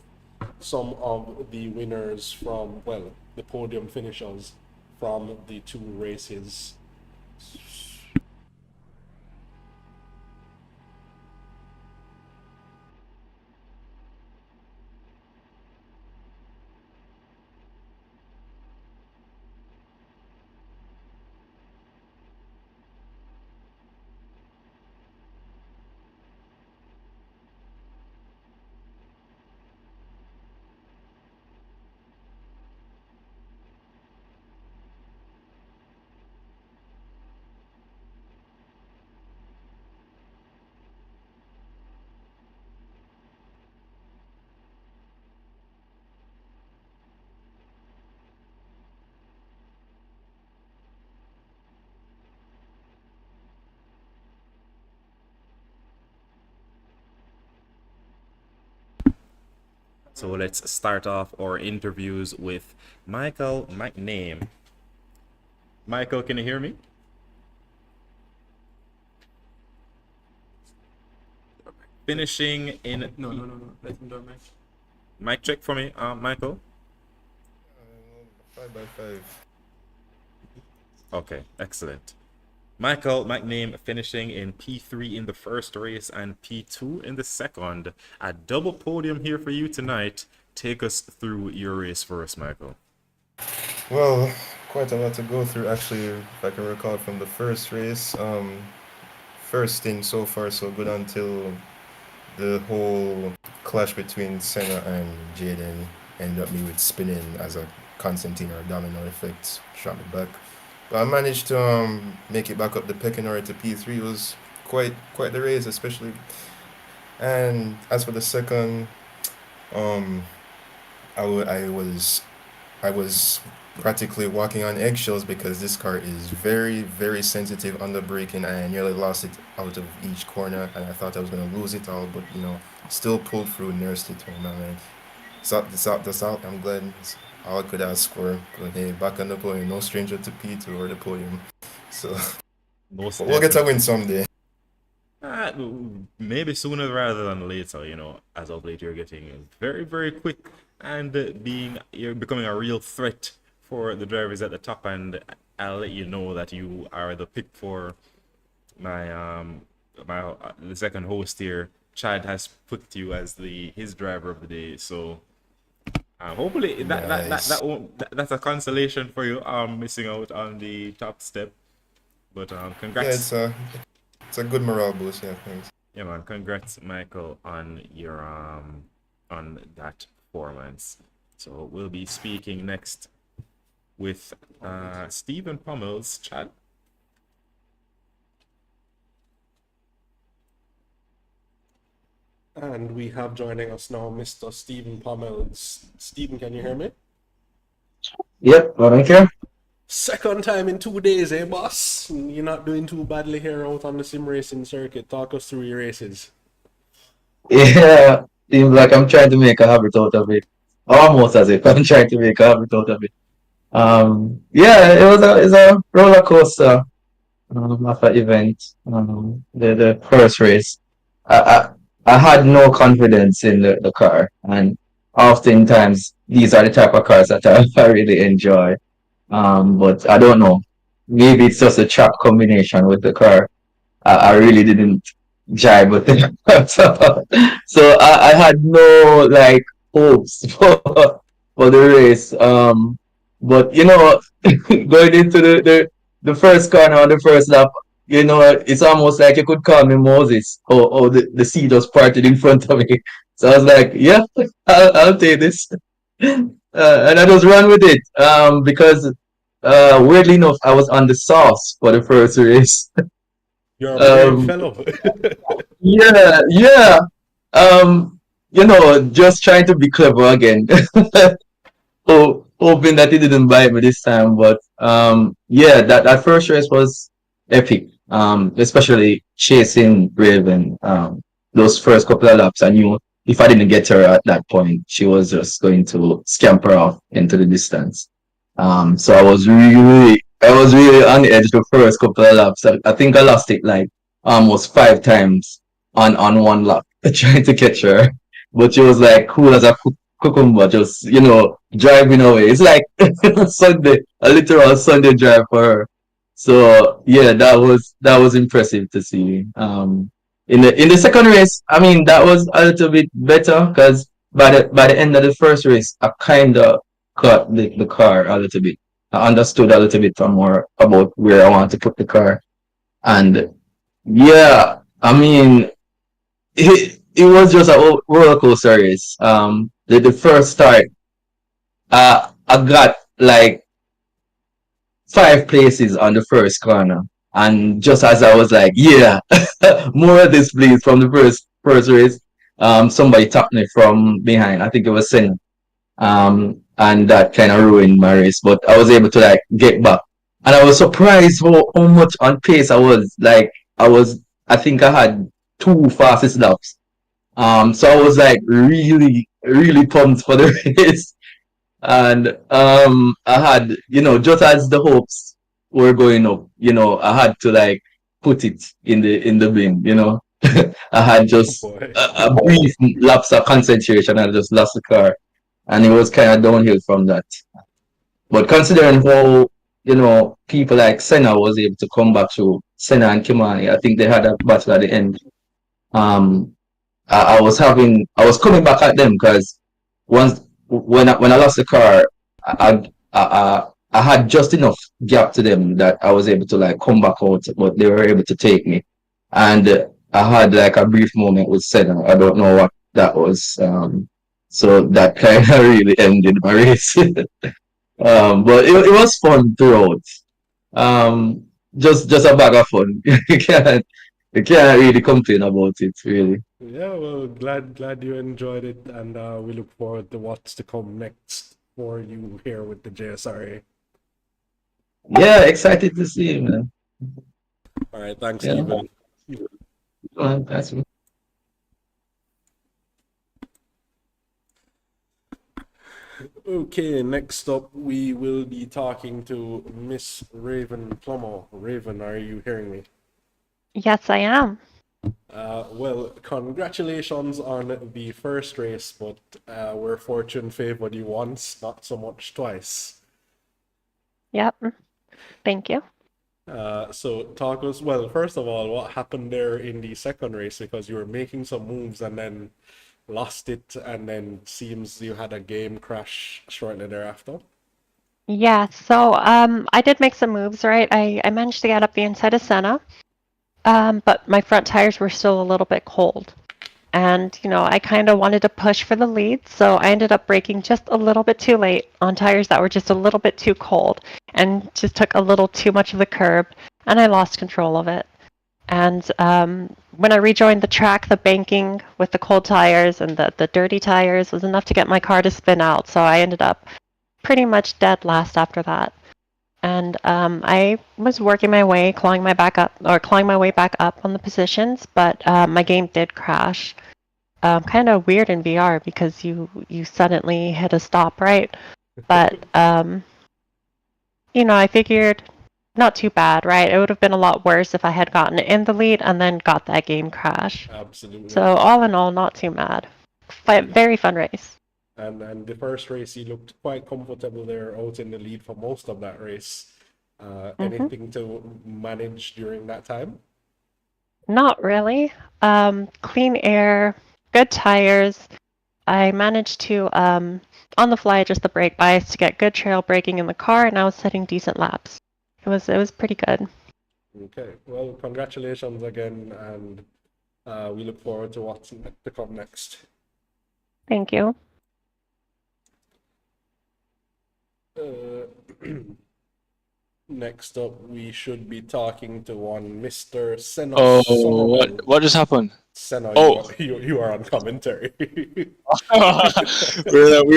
some of the winners from, well, the podium finishers from the 2 races. So let's start off our interviews with Michael McName. Michael, can you hear me? Finishing in No. Let him do it, Mike. mic check for me, Michael. 5x5. Okay, excellent. Michael McName finishing in P3 in the first race and P2 in the second. A double podium here for you tonight. Take us through your race for us, Michael. Well, quite a lot to go through actually, if I can recall from the first race. First stint so far so good until the whole clash between Senna and Jaden ended up me with spinning as a Constantine or domino effect, shot me back. But I managed to make it back up the pecking order to P3. It was quite the race, especially. And as for the second, um, I was practically walking on eggshells because this car is very sensitive under braking. I nearly lost it out of each corner, and I thought I was gonna lose it all, but still pulled through, nursed it home, man. That's all. I'm glad. It's all I could ask for. But hey, back on the podium, no stranger to P2 or the podium. So Most but we'll get a definitely. win someday. Uh, Maybe sooner rather than later, as of late you're getting very quick and you're becoming a real threat for the drivers at the top, and I'll let you know that you are the pick for my the second host here. Chad has put you as his driver of the day, so hopefully Nice. that's a consolation for you missing out on the top step, but Yeah, congrats. it's a good morale boost. Yeah, thanks. Yeah, man. Congrats, Michael, on your on that performance. So we'll be speaking next with Stephen Pommel's Chad. And we have joining us now Mr. Stephen Pommel. Stephen, can you hear me? Yep, I care. Second time in 2 days, eh, boss? You're not doing too badly here out on the sim racing circuit. Talk us through your races. Yeah, seems like I'm trying to make a habit out of it. Almost as if I'm trying to make a habit out of it. Yeah, it's a roller coaster of an event. The first race, I I had no confidence in the car, and oftentimes these are the type of cars that I really enjoy. But I don't know. Maybe it's just a track combination with the car. I really didn't jive with it. So I had no like hopes for the race. But going into the first corner on the first lap, it's almost like you could call me Moses, or the sea just parted in front of me. So I was like, yeah, I'll take this. And I just ran with it. Because weirdly enough, I was on the sauce for the first race. You're a brave Um, fellow. yeah. Just trying to be clever again. Hoping that he didn't bite me this time, but yeah, that first race was epic. Especially chasing Raven. Those first couple of laps, I knew if I didn't get her at that point, she was just going to scamper off into the distance. So I was really on the edge the first couple of laps. I think I lost it like almost 5 times on one lap trying to catch her. But she was like cool as a cucumber, just driving away. It's like Sunday, a literal Sunday drive for her. So yeah, that was impressive to see. In the second race, I mean that was a little bit better because by the end of the first race, I kind of cut the car a little bit. I understood a little bit more about where I want to put the car, and yeah, I mean it was just a roller coaster race. The first start, I got like 5 places on the first corner, and just as I was like, yeah, more of this, please, from the first race, somebody tapped me from behind. I think it was Senna, and that kind of ruined my race. But I was able to like get back, and I was surprised how much on pace I was. Like I think I had 2 fastest laps. So I was like really really pumped for the race. And I had, just as the hopes were going up, I had to like put it in the bin. I had Oh just boy. a brief lapse of concentration. I just lost the car, and it was kind of downhill from that. But considering how, people like Senna was able to come back through, Senna and Kimani, I think they had a battle at the end. Um, I was coming back at them because once when I lost the car, I had just enough gap to them that I was able to like come back out, but they were able to take me. And I had like a brief moment with Senna. I don't know what that was. So that kind of really ended my race. But it was fun throughout. Um, just a bag of fun. You can't really complain about it, really. Yeah, well, glad you enjoyed it, and we look forward to what's to come next for you here with the JSRA. Yeah, excited to see you, man. All right, thanks, Yeah, Stephen. that's Okay, next up we will be talking to Miss Raven Plummer. Raven, are you hearing me? Yes, I am. Well, congratulations on the first race, but where fortune favored you once, not so much twice. Yep. Thank you. So talk us, well, first of all, what happened there in the second race, because you were making some moves and then lost it, and then seems you had a game crash shortly thereafter. Yeah, so I did make some moves, right? I managed to get up the inside of Senna, but my front tires were still a little bit cold. And, I kind of wanted to push for the lead, so I ended up braking just a little bit too late on tires that were just a little bit too cold and just took a little too much of the curb, and I lost control of it. And when I rejoined the track, the banking with the cold tires and the dirty tires was enough to get my car to spin out, so I ended up pretty much dead last after that. And I was working my way, clawing my way back up on the positions, but my game did crash. Kind of weird in VR because you suddenly hit a stop, right? But I figured not too bad, right? It would have been a lot worse if I had gotten in the lead and then got that game crash. Absolutely. So all in all, not too mad. Very fun race. And the first race, you looked quite comfortable there, out in the lead for most of that race. Anything to manage during that time? Not really. Clean air, good tires. I managed to, on the fly, adjust the brake bias to get good trail braking in the car, and I was setting decent laps. It was pretty good. Okay, well, congratulations again, and we look forward to what's to come next. Thank you. Next up, we should be talking to one Mr. Senna Oh, Somerville. what just happened? Senna, Oh. you are on commentary. we're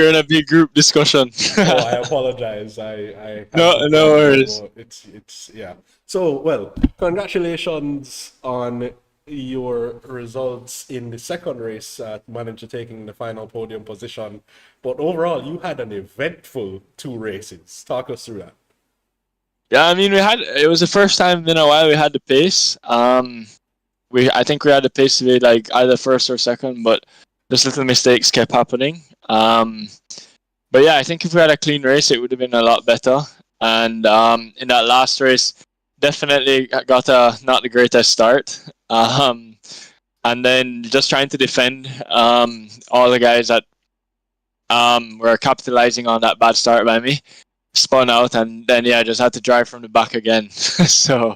in a big group discussion. Oh, I apologize. I No worries. It's yeah. So, well, congratulations on your results in the second race, managed to taking the final podium position. But overall, you had an eventful two races. Talk us through that. Yeah, I mean, it was the first time in a while we had the pace. I think we had the pace to be like either first or second, but just little mistakes kept happening. But yeah, I think if we had a clean race, it would have been a lot better. And in that last race, definitely got a not the greatest start. And then just trying to defend all the guys that were capitalizing on that bad start by me. Spun out, and then I just had to drive from the back again. So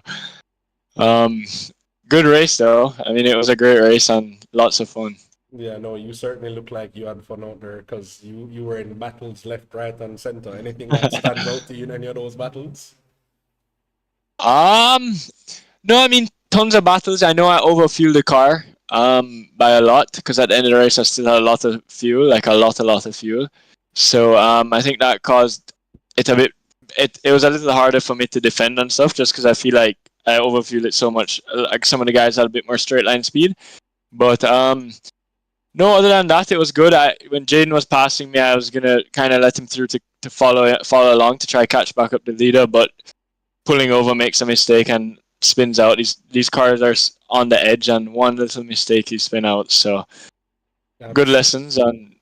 good race though. I mean, it was a great race and lots of fun. Yeah, no, you certainly look like you had fun out there, because you were in battles left, right, and center. Anything that stands out to you in any of those battles? No, I mean, tons of battles. I know I overfueled the car by a lot, because at the end of the race I still had a lot of fuel, like a lot of fuel. So I think that caused it a bit. It was a little harder for me to defend and stuff, just because I feel like I overfueled it so much. Like some of the guys had a bit more straight line speed, but No, other than that, it was good. When Jaden was passing me, I was gonna kind of let him through to follow along to try catch back up the leader, but pulling over makes a mistake and spins out. These cars are on the edge, and one little mistake he spin out. So good lessons, and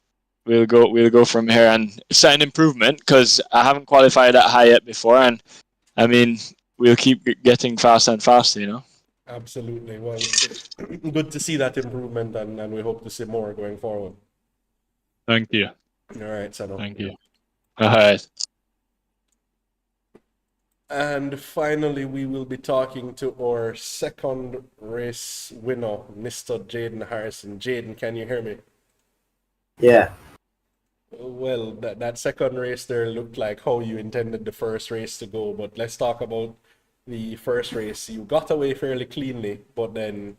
we'll go from here. And it's an improvement because I haven't qualified that high yet before, and I mean we'll keep getting faster and faster, you know. Absolutely. Well, good to see that improvement, and we hope to see more going forward. Thank you. All right, Sano. Thank you. All right. And finally, we will be talking to our second race winner, Mr. Jaden Harrison. Jaden, can you hear me? Yeah. Well, that second race there looked like how you intended the first race to go, but let's talk about the first race. You got away fairly cleanly, but then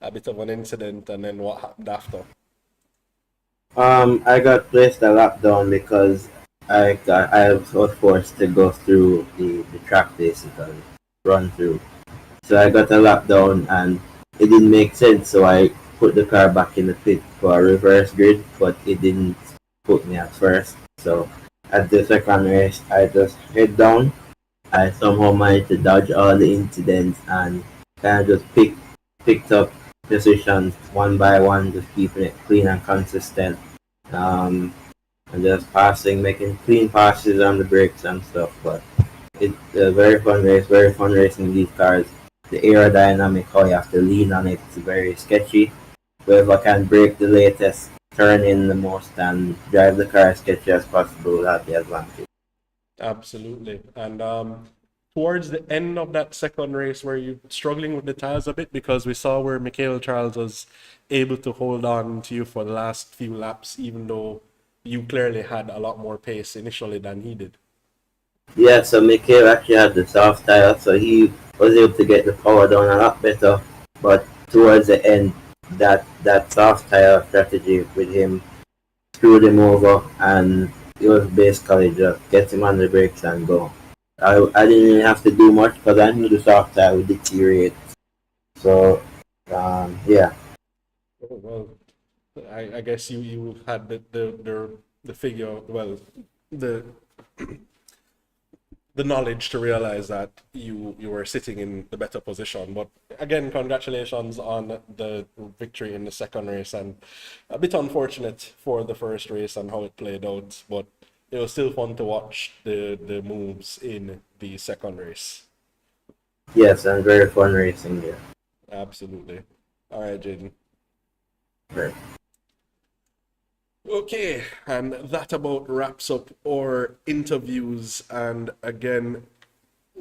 a bit of an incident, and then what happened after? I got placed a lap down because I was forced to go through the track basically, run through. So I got a lap down and it didn't make sense, so I put the car back in the pit for a reverse grid, but it didn't put me at first. So at the second race, I just head down. I somehow managed to dodge all the incidents and kind of just picked up positions one by one, just keeping it clean and consistent. And just passing, making clean passes on the brakes and stuff. But it's a very fun race, very fun racing these cars. The aerodynamic, how you have to lean on it, is very sketchy. Whoever can brake the latest, turn in the most, and drive the car as sketchy as possible will have the advantage. Absolutely. And towards the end of that second race, were you struggling with the tires a bit? Because we saw where Michael Charles was able to hold on to you for the last few laps, even though you clearly had a lot more pace initially than he did. Yeah, so Mikhail actually had the soft tire, so he was able to get the power down a lot better. But towards the end, that soft tire strategy with him screwed him over, and it was basically just get him on the brakes and go. I didn't even have to do much because I knew the soft tire would deteriorate. So, yeah. Oh, well, I guess you had the figure, well, the knowledge to realize that you were sitting in the better position. But again, congratulations on the victory in the second race, and a bit unfortunate for the first race and how it played out, but it was still fun to watch the moves in the second race. Yes, and very fun racing there. Absolutely. All right, Jaden. Right. Okay, and that about wraps up our interviews. And again,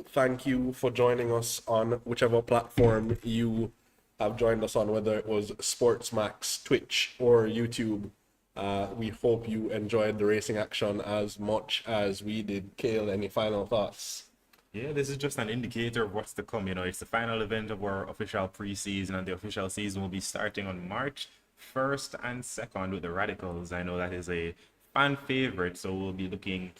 thank you for joining us on whichever platform you have joined us on, whether it was Sportsmax, Twitch, or YouTube. We hope you enjoyed the racing action as much as we did. Kale, any final thoughts? Yeah, this is just an indicator of what's to come. You know, it's the final event of our official preseason, and the official season will be starting on March 1st and 2nd with the Radicals. I know that is a fan favorite, so we'll be looking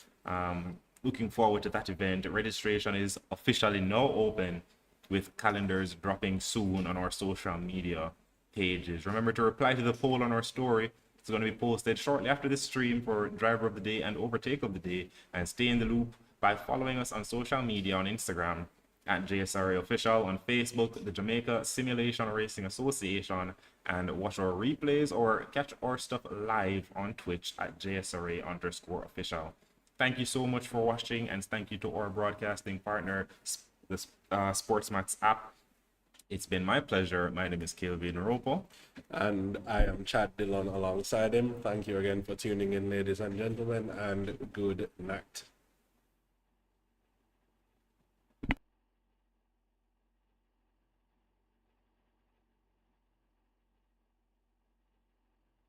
forward to that event. Registration is officially now open, with calendars dropping soon on our social media pages. Remember to reply to the poll on our story. It's going to be posted shortly after this stream for Driver of the Day and Overtake of the Day. And stay in the loop by following us on social media on Instagram at JSRA Official, on Facebook, the Jamaica Simulation Racing Association, and watch our replays or catch our stuff live on Twitch at JSRA_official. Thank you so much for watching, and thank you to our broadcasting partner, the Sportsmax app. It's been my pleasure. My name is Kelvin Ropo. And I am Chad Dillon alongside him. Thank you again for tuning in, ladies and gentlemen, and good night.